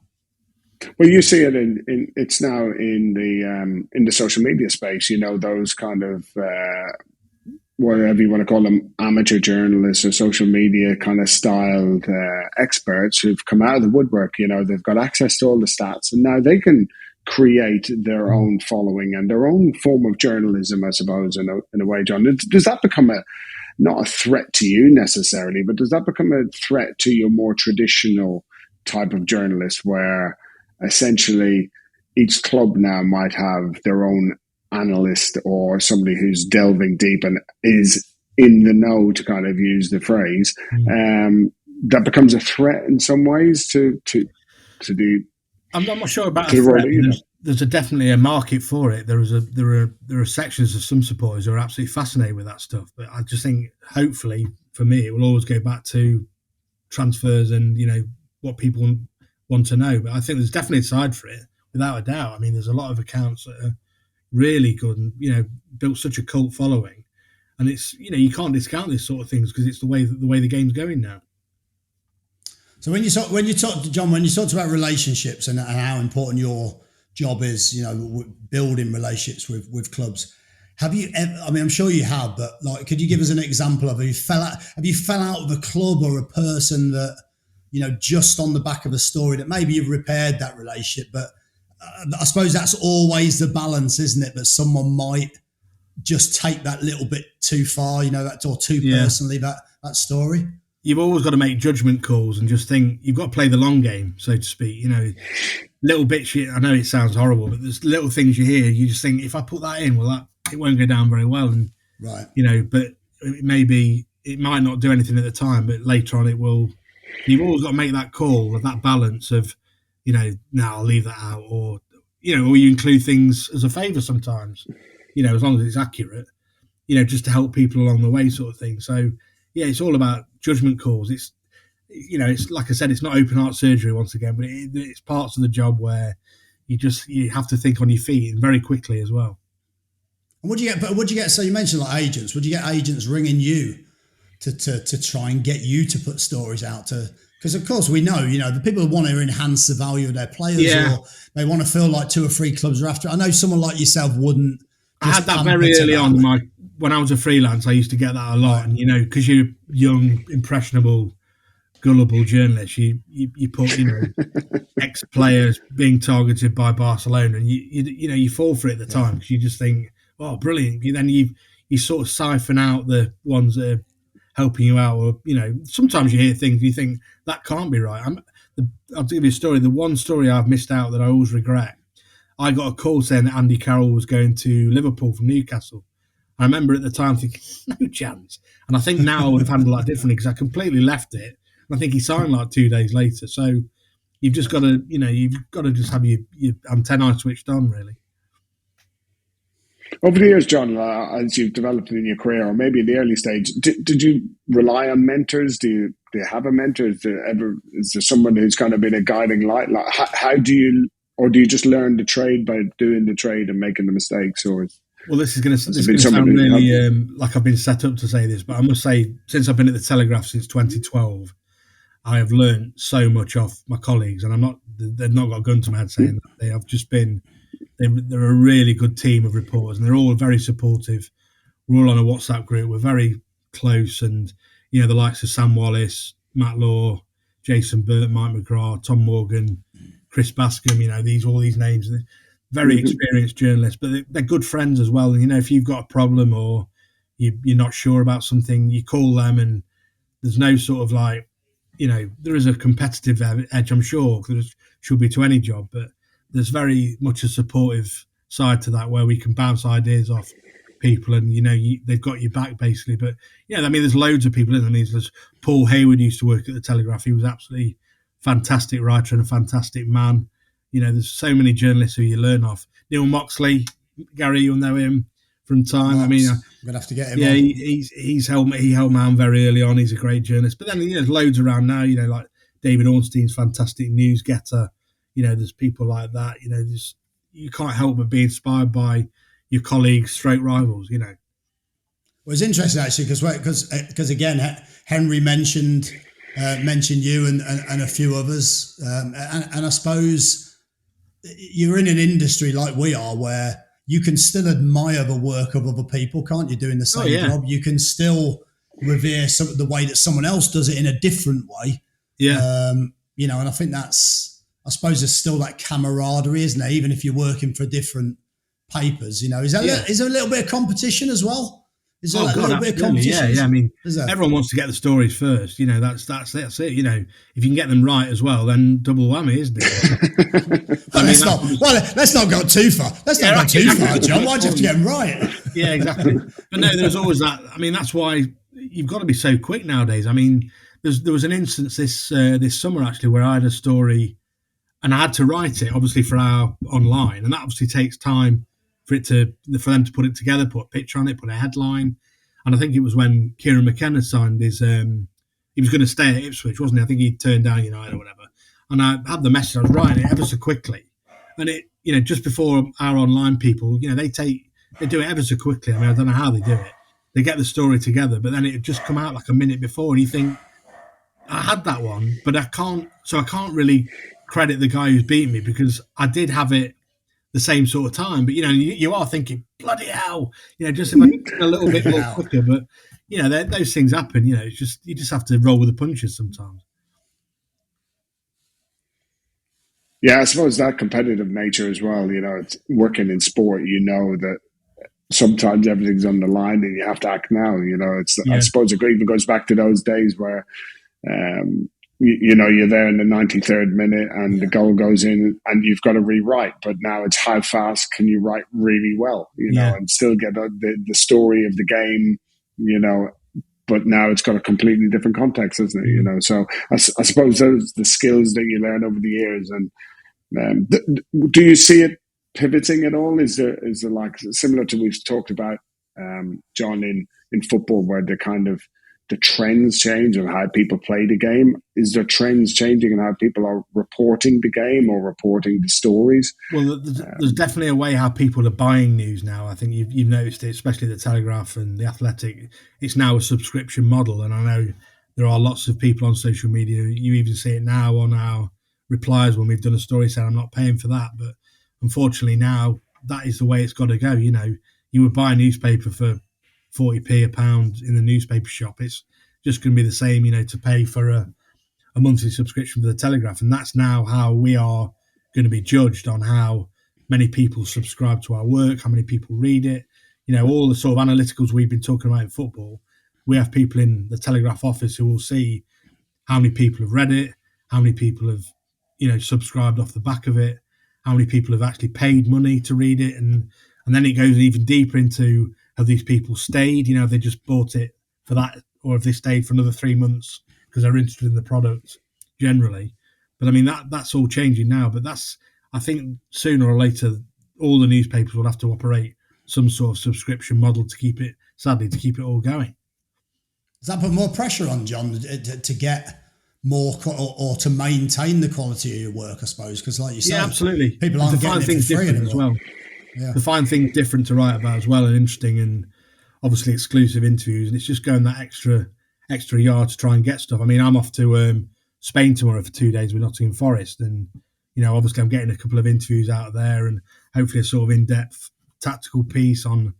Well, you see it it's now in the social media space. Those kind of whatever you want to call them, amateur journalists or social media kind of styled experts who've come out of the woodwork. They've got access to all the stats, and now they can create their own following and their own form of journalism, I suppose, in a way, John. Does that become not a threat to you necessarily, but does that become a threat to your more traditional type of journalist, where essentially each club now might have their own analyst or somebody who's delving deep and is in the know, to kind of use the phrase, that becomes a threat in some ways to the... I'm not sure about a threat. There's definitely a market for it. There are sections of some supporters who are absolutely fascinated with that stuff. But I just think, hopefully, for me, it will always go back to transfers and what people want to know. But I think there's definitely a side for it, without a doubt. I mean, there's a lot of accounts that are really good and built such a cult following, and it's you can't discount this sort of things because it's the way the game's going now. So when you talked about relationships and how important your job is, building relationships with clubs, have you ever, I mean, I'm sure you have, but could you give us an example of have you fell out with a club or a person that, just on the back of a story that maybe you've repaired that relationship, but I suppose that's always the balance, isn't it? That someone might just take that little bit too far, or too personally, that story. You've always got to make judgment calls and just think you've got to play the long game, so to speak. Little bits. I know it sounds horrible, but there's little things you hear. You just think, if I put that in, it won't go down very well. And right, but it might not do anything at the time, but later on it will. You've always got to make that call, that balance of, now I'll leave that out, or or you include things as a favour sometimes. As long as it's accurate. Just to help people along the way, sort of thing. So. Yeah, it's all about judgment calls. It's like I said, it's not open heart surgery once again, but it's parts of the job where you have to think on your feet and very quickly as well. And would you get? So you mentioned agents. Would you get agents ringing you to try and get you to put stories out to? Because of course we know, the people who want to enhance the value of their players, or they want to feel like 2 or 3 clubs are after. I know someone like yourself wouldn't. I had that very early on. When I was a freelance, I used to get that a lot, and because you're young, impressionable, gullible journalist, you put ex-players being targeted by Barcelona, and you fall for it at the time because you just think, oh, brilliant. Then you sort of siphon out the ones that are helping you out, or sometimes you hear things you think that can't be right. I'll give you a story. The one story I've missed out that I always regret. I got a call saying that Andy Carroll was going to Liverpool from Newcastle. I remember at the time thinking, no chance. And I think now I would have handled that differently because I completely left it. And I think he signed 2 days later. So you've just got to, just have your antennae switched on, really. Over the years, John, as you've developed in your career, or maybe in the early stage, did you rely on mentors? Do you have a mentor? Is there someone who's kind of been a guiding light? How do you, or do you just learn the trade by doing the trade and making the mistakes? Or well, this is going to sound really like I've been set up to say this, but I must say, since I've been at the Telegraph since 2012, I have learned so much off my colleagues, and they've not got a gun to my head saying that. They have just been, they're a really good team of reporters, and they're all very supportive. We're all on a WhatsApp group. We're very close, and the likes of Sam Wallace, Matt Law, Jason Burt, Mike McGrath, Tom Morgan, Chris Bascom, all these names. very experienced journalists, but they're good friends as well. And, you know, if you've got a problem or you're not sure about something, you call them, and there's no sort of like, you know, there is a competitive edge, I'm sure, there should be to any job, but there's very much a supportive side to that where we can bounce ideas off people, and, you know, they've got your back basically. But yeah, I mean, there's loads of people, isn't there? There's Paul Hayward used to work at the Telegraph. He was absolutely fantastic writer and a fantastic man. You know, there's so many journalists who you learn off. Neil Moxley, Gary, you'll know him from time. I mean, I'm gonna have to get him. Yeah, on. He helped my hand very early on. He's a great journalist. But then, you know, there's loads around now. You know, like David Ornstein's fantastic news getter. You know, there's people like that. You know, you can't help but be inspired by your colleagues, stroke rivals. You know. Well, it's interesting actually because again, Henry mentioned you and a few others, and I suppose you're in an industry like we are where you can still admire the work of other people, can't you? Doing the same job, you can still revere the way that someone else does it in a different way. Yeah, you know, and I think I suppose there's still that camaraderie, isn't there? Even if you're working for different papers, you know, is there a little bit of competition as well? Is there a little bit of competition? Yeah. I mean, everyone wants to get the stories first. You know, that's it. You know, if you can get them right as well, then double whammy, isn't it? Let's not go too far. Let's not go too far, John. Why'd you have to get them right? Yeah, exactly. But no, there's always that. I mean, that's why you've got to be so quick nowadays. I mean, there was an instance this summer actually where I had a story and I had to write it obviously for our online, and that obviously takes time for them to put it together, put a picture on it, put a headline. And I think it was when Kieran McKenna signed his, he was going to stay at Ipswich, wasn't he? I think he turned down United or whatever. And I had the message, I was writing it ever so quickly. And it, you know, just before our online people, you know, they do it ever so quickly. I mean, I don't know how they do it. They get the story together, but then it had just come out like a minute before, and you think, I had that one, but I can't really credit the guy who's beaten me because I did have it the same sort of time. But, you know, you are thinking, bloody hell, you know, just if I could a little bit more quicker. But, you know, those things happen. You know, it's just you just have to roll with the punches sometimes. Yeah, I suppose that competitive nature as well. You know, it's working in sport. You know that sometimes everything's on the line, and you have to act now. You know, I suppose it even goes back to those days where. You know, you're there in the 93rd minute and the goal goes in and you've got to rewrite. But now it's how fast can you write really well, you know, and still get the story of the game, you know, but now it's got a completely different context, isn't it? You know, so I suppose those the skills that you learn over the years. And do you see it pivoting at all? Is there like similar to we've talked about, John, in football where the trends change of how people play the game? Is there trends changing in how people are reporting the game or reporting the stories? Well, there's definitely a way how people are buying news now. I think you've noticed it, especially the Telegraph and the Athletic. It's now a subscription model, and I know there are lots of people on social media. You even see it now on our replies when we've done a story saying I'm not paying for that. But unfortunately now that is the way it's got to go. You know, you would buy a newspaper for 40p a pound in the newspaper shop. It's just going to be the same, you know, to pay for a monthly subscription for the Telegraph. And that's now how we are going to be judged on how many people subscribe to our work, how many people read it. You know, all the sort of analyticals we've been talking about in football, we have people in the Telegraph office who will see how many people have read it, how many people have, you know, subscribed off the back of it, how many people have actually paid money to read it. And then it goes even deeper into, have these people stayed? You know, have they just bought it for that, or have they stayed for another 3 months because they're interested in the product generally? But I mean, that's all changing now. But I think sooner or later, all the newspapers will have to operate some sort of subscription model to keep it all going. Does that put more pressure on, John, to get more or to maintain the quality of your work, I suppose? Because like you say, absolutely, people aren't getting it for free anymore. As well. Yeah. To find things different to write about as well, and interesting, and obviously exclusive interviews, and it's just going that extra yard to try and get stuff. I mean, I'm off to Spain tomorrow for 2 days with Nottingham Forest, and you know, obviously I'm getting a couple of interviews out there, and hopefully a sort of in-depth tactical piece on,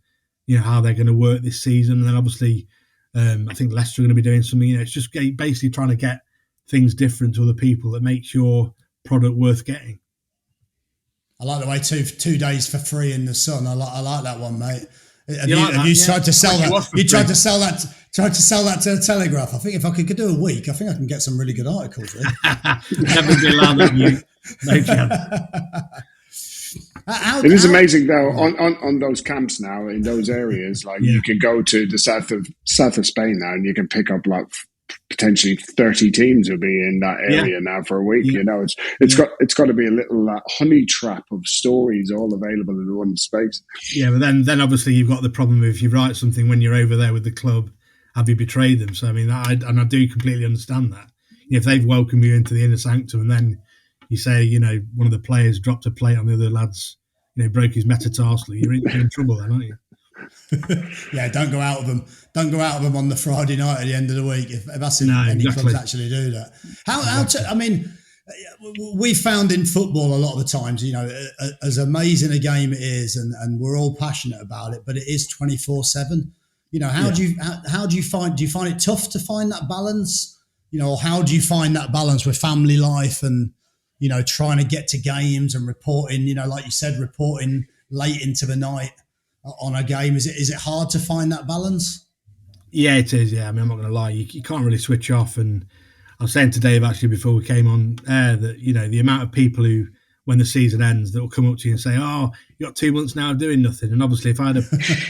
you know, how they're going to work this season. And then obviously, I think Leicester are going to be doing something. You know, it's just basically trying to get things different to other people that makes your product worth getting. I like the way 2 days for free in the sun. I like that one, mate. Have you tried to sell that? You tried to sell that. Tried to sell that to the Telegraph. I think if I could do a week, I think I can get some really good articles. Never be allowed that you. No chance. It is amazing though on those camps now in those areas. Like you can go to the south of Spain now, and you can pick up like potentially 30 teams will be in that area now for a week. You know, it's got to be a little honey trap of stories all available in one space. Yeah, but then obviously you've got the problem of if you write something when you're over there with the club, have you betrayed them? So I mean, I do completely understand that. You know, if they've welcomed you into the inner sanctum and then you say, you know, one of the players dropped a plate on the other lad's, you know, broke his metatarsal, you're in trouble then, aren't you? Yeah, don't go out of them. Don't go out of them on the Friday night at the end of the week. If that's any clubs actually do that. I mean, we found in football a lot of the times, you know, as amazing a game it is, and we're all passionate about it, but it is 24/7. You know, how do you find it tough to find that balance? You know, or how do you find that balance with family life and, you know, trying to get to games and reporting, you know, like you said, reporting late into the night on a game? Is it hard to find that balance? Yeah, it is. Yeah, I mean, I'm not going to lie. You can't really switch off. And I was saying to Dave actually before we came on air that, you know, the amount of people who, when the season ends, that will come up to you and say, "Oh, you got 2 months now of doing nothing." And obviously, if I had a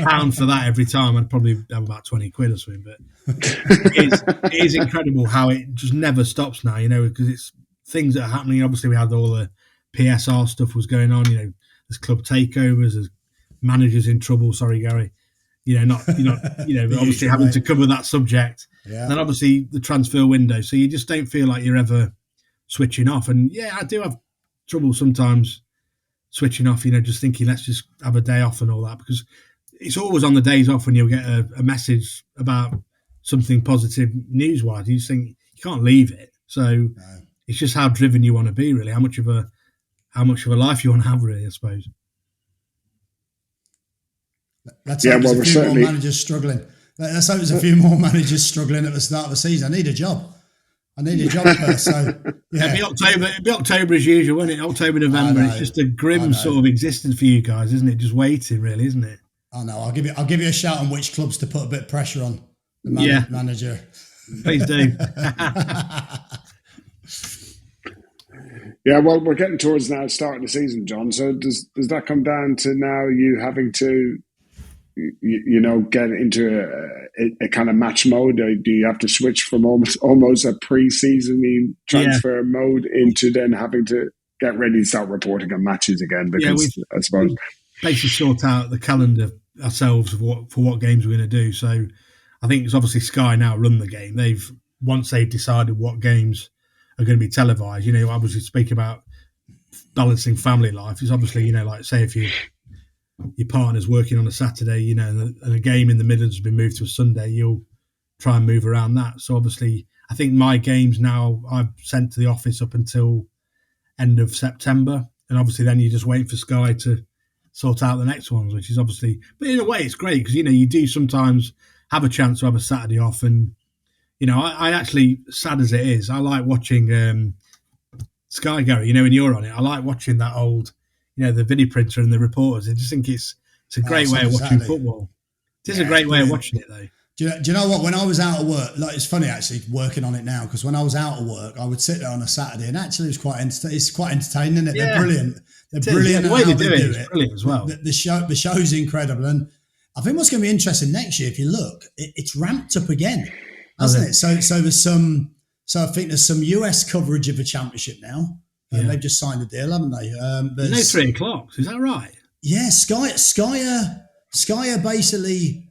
pound for that every time, I'd probably have about 20 quid or something. But it is incredible how it just never stops now. You know, because it's things that are happening. Obviously, we had all the PSR stuff was going on. You know, there's club takeovers, there's managers in trouble. Sorry, Gary. You know, obviously having to cover that subject. Yeah. And then obviously the transfer window. So you just don't feel like you're ever switching off. And yeah, I do have trouble sometimes switching off, you know, just thinking, let's just have a day off and all that, because it's always on the days off when you'll get a message about something positive news-wise. You just think you can't leave it. So it's just how driven you want to be, really, how much of a life you want to have, really, I suppose. Let's hope there's a few more managers struggling. Let's hope there's a few more managers struggling at the start of the season. I need a job first. So yeah. It'd be October as usual, won't it? October, November. It's just a grim sort of existence for you guys, isn't it? Just waiting, really, isn't it? I know. I'll give you a shout on which clubs to put a bit of pressure on the manager. Please do. Yeah, well, we're getting towards now starting the season, John. So does that come down to now you having to, you know, get into a kind of match mode? Do you have to switch from almost a pre-season transfer mode into then having to get ready to start reporting on matches again? Because I suppose basically sort out the calendar ourselves for what games we're going to do. So I think it's obviously Sky now run the game. Once they've decided what games are going to be televised, you know, obviously speak about balancing family life. It's obviously, you know, like say if your partner's working on a Saturday, you know, and a game in the Midlands has been moved to a Sunday, you'll try and move around that. So obviously, I think my games now I've sent to the office up until end of September. And obviously then you're just waiting for Sky to sort out the next ones, which is obviously, but in a way it's great because, you know, you do sometimes have a chance to have a Saturday off. And, you know, I actually, sad as it is, I like watching Sky, Gary, you know, when you're on it, I like watching that old, you know, the video printer and the reporters. I just think it's a great way of watching football. It is a great way of watching it, though. Do you know what? When I was out of work, like it's funny actually working on it now, because when I was out of work, I would sit there on a Saturday, and actually it was it's quite entertaining. Isn't it? Yeah. They're brilliant. They're brilliant. The way they do it, brilliant as well. The show's incredible, and I think what's going to be interesting next year, if you look, it's ramped up again, hasn't it? So there's some. So I think there's some US coverage of the championship now. They've just signed a deal, haven't they? There's no 3 o'clock. Is that right? Yeah, Sky are basically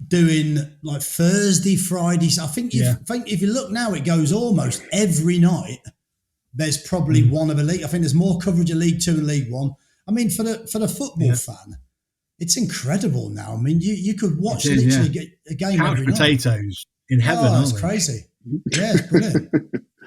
doing like Thursday, Fridays. I think if you look now, it goes almost every night. There's probably one of the league. I think there's more coverage of League Two and League One. I mean, for the football fan, it's incredible now. I mean, you could watch get a game every night. Potatoes in heaven. Oh, it's crazy. Yeah, it's brilliant.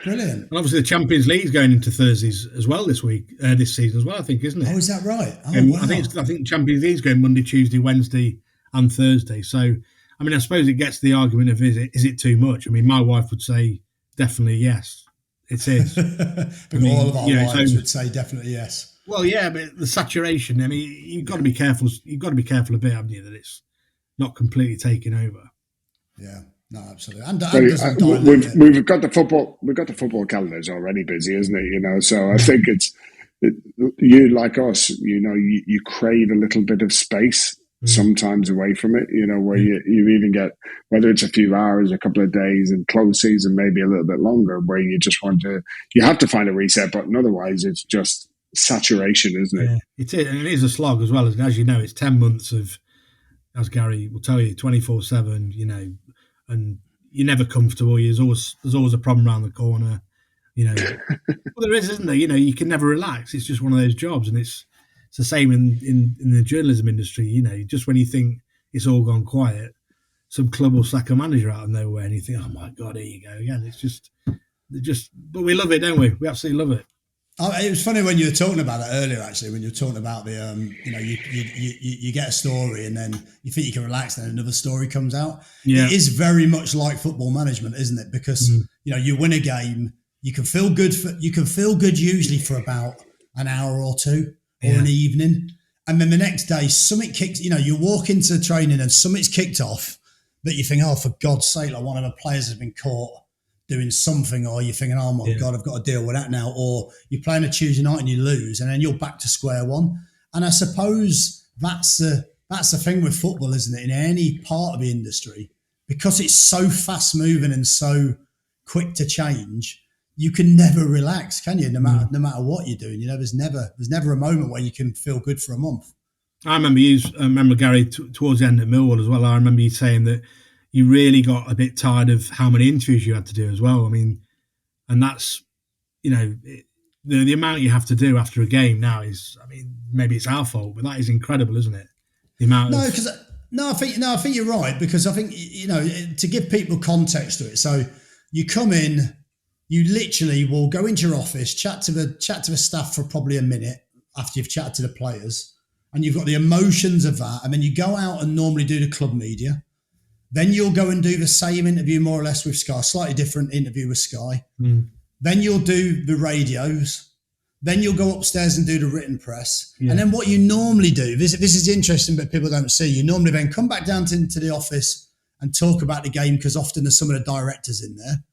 Brilliant. And obviously the Champions League's going into Thursdays as well this season as well, I think, isn't it? Oh, is that right? Oh, wow. I think Champions League's going Monday, Tuesday, Wednesday and Thursday. So, I mean, I suppose it gets the argument of is it too much? I mean, my wife would say definitely yes, it is. All of our wives would say definitely yes. Well, yeah, but the saturation. I mean, you've got to be careful. You've got to be careful a bit, haven't you, that it's not completely taken over. Yeah, no, absolutely, and But doesn't dilute it. we've got the football calendars already busy, isn't it? So I think you, like us, you crave a little bit of space sometimes away from it. Where you even get, whether it's a few hours, a couple of days, and close season maybe a little bit longer, where you just you have to find a reset button. Otherwise, it's just saturation, isn't it? Yeah, it is, and it is a slog as well. As you know, it's 10 months of, as Gary will tell you, 24/7. And you're never comfortable. There's always a problem around the corner. Well, there is, isn't there? You can never relax. It's just one of those jobs, and it's the same in the journalism industry. Just when you think it's all gone quiet, some club will sack a manager out of nowhere, and you think, oh my God, here you go again. It's just, but we love it, don't we? We absolutely love it. It was funny when you were talking about it earlier, actually, when you were talking about the, you get a story and then you think you can relax and then another story comes out. Yeah. It is very much like football management, isn't it? Because, you win a game, you can feel good usually for about an hour or two or an evening. And then the next day, something kicks, you walk into training and something's kicked off that you think, oh, for God's sake, like one of the players has been caught doing something, or you're thinking, oh my God, I've got to deal with that now. Or you're playing a Tuesday night and you lose, and then you're back to square one. And I suppose that's the thing with football, isn't it? In any part of the industry, because it's so fast moving and so quick to change, you can never relax, can you? No matter what you're doing, there's never a moment where you can feel good for a month. I remember Gary towards the end at Millwall as well. I remember you saying that you really got a bit tired of how many interviews you had to do as well. I mean, and that's, the amount you have to do after a game now is, I mean, maybe it's our fault, but that is incredible, isn't it? The amount I think you're right, because I think, to give people context to it. So you come in, you literally will go into your office, chat to the staff for probably a minute after you've chatted to the players, and you've got the emotions of that. And then you go out and normally do the club media. Then you'll go and do the same interview more or less with Sky, slightly different interview with Sky. Then you'll do the radios. Then you'll go upstairs and do the written press. Yeah. And then what you normally do, this is interesting, but people don't see, you normally then come back down into the office and talk about the game, because often there's some of the directors in there.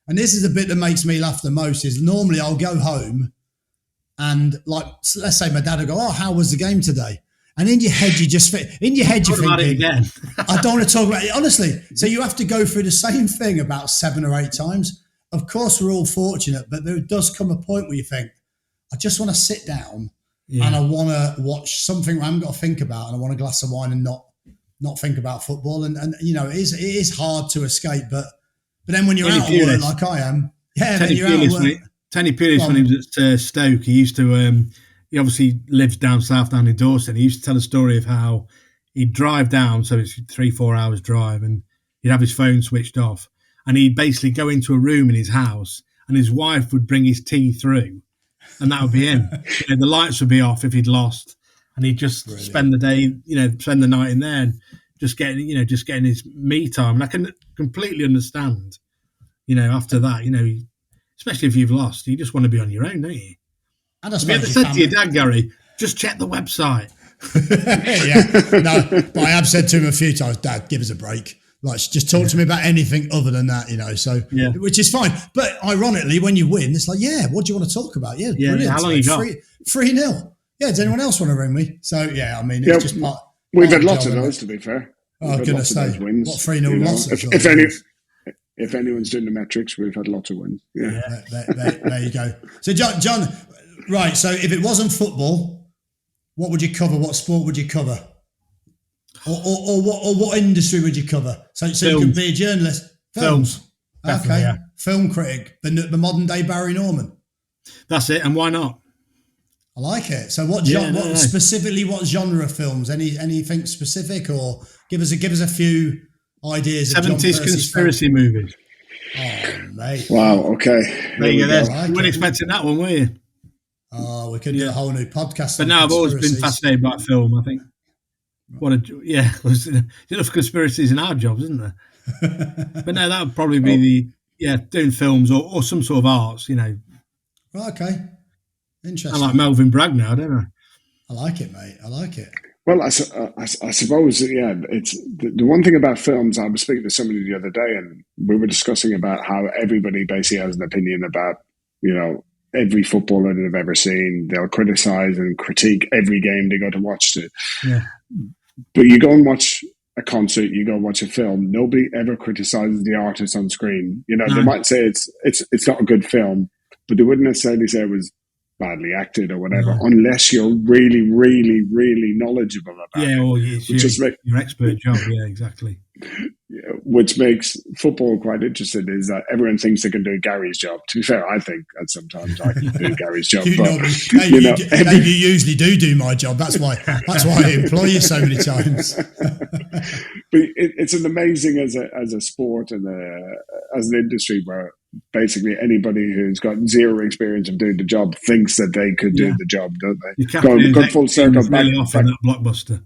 And this is the bit that makes me laugh the most, is normally I'll go home and, like, let's say my dad will go, oh, how was the game today? And in your head, you're thinking, I don't want to talk about it, honestly. So you have to go through the same thing about 7 or 8 times. Of course, we're all fortunate, but there does come a point where you think, I just want to sit down and I want to watch something I haven't got to think about, and I want a glass of wine and not think about football. And it is hard to escape, but then when you're out of work like I am, then you're out of work. Tony Pulis, when he was at Stoke, he used to... he obviously lives down south, down in Dorset. He used to tell a story of how he'd drive down, so it's 3-4 hours drive, and he'd have his phone switched off, and he'd basically go into a room in his house, and his wife would bring his tea through, and that would be him. The lights would be off if he'd lost, and he'd just spend the day, spend the night in there, and just getting his me time. And I can completely understand, after that, especially if you've lost, you just want to be on your own, don't you? And have you ever said to your dad, Gary, just check the website? No, but I have said to him a few times, Dad, give us a break. Like, just talk to me about anything other than that, So, which is fine. But ironically, when you win, it's like, what do you want to talk about? Brilliant. How long you got? 3-0. Does anyone else want to ring me? So, I mean, it's just part. We've had lots of those, to be fair. Oh, goodness sake. What 3-0 losses? If anyone's doing the metrics, we've had lots of wins. There you go. So, John, right. So, if it wasn't football, what would you cover? What sport would you cover? Or what industry would you cover? So you could be a journalist. Films. Okay. Yeah. Film critic, the modern day Barry Norman. That's it. And why not? I like it. So specifically what genre of films? Anything specific, or give us a few ideas 70s of John Percy's conspiracy movies. Oh, mate. Wow, okay. There you go. You weren't expecting that one, were you? Oh, we could do a whole new podcast. But no, I've always been fascinated by film, I think. There's enough conspiracies in our jobs, isn't there? But no, that would probably be doing films or some sort of arts, Okay. Interesting. I like Melvin Bragg now, don't I? I like it, mate. I like it. Well, I suppose, yeah, it's the one thing about films. I was speaking to somebody the other day, and we were discussing about how everybody basically has an opinion about, every footballer they've ever seen. They'll criticize and critique every game they go to watch. Yeah. But you go and watch a concert, you go watch a film. Nobody ever criticizes the artist on screen. They might say it's not a good film, but they wouldn't necessarily say it was badly acted or whatever, unless you're really, really, really knowledgeable about it. Or your expert job. Yeah, exactly. Which makes football quite interesting is that everyone thinks they can do Gary's job. To be fair, I think that sometimes I can do Gary's job. You usually do my job. That's why I employ you so many times. But it's an amazing as a sport and as an industry where basically anybody who's got zero experience of doing the job thinks that they could do the job, don't they? Go full circle back. Really off in that blockbuster.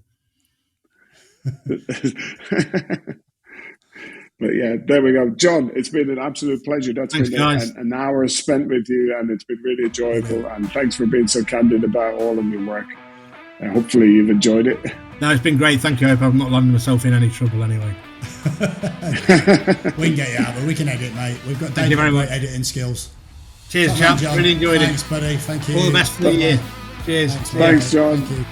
But yeah, there we go. John, it's been an absolute pleasure. That's been an hour spent with you, and it's been really enjoyable. And thanks for being so candid about all of your work. Hopefully you've enjoyed it. No, it's been great. Thank you. I hope I've not landed myself in any trouble anyway. We can get you out, but we can edit, mate. We've got great editing skills. Cheers, chap. Really enjoyed it. Thanks, buddy. Thank you. All the best for the year. Cheers. Thanks, John. Thank you.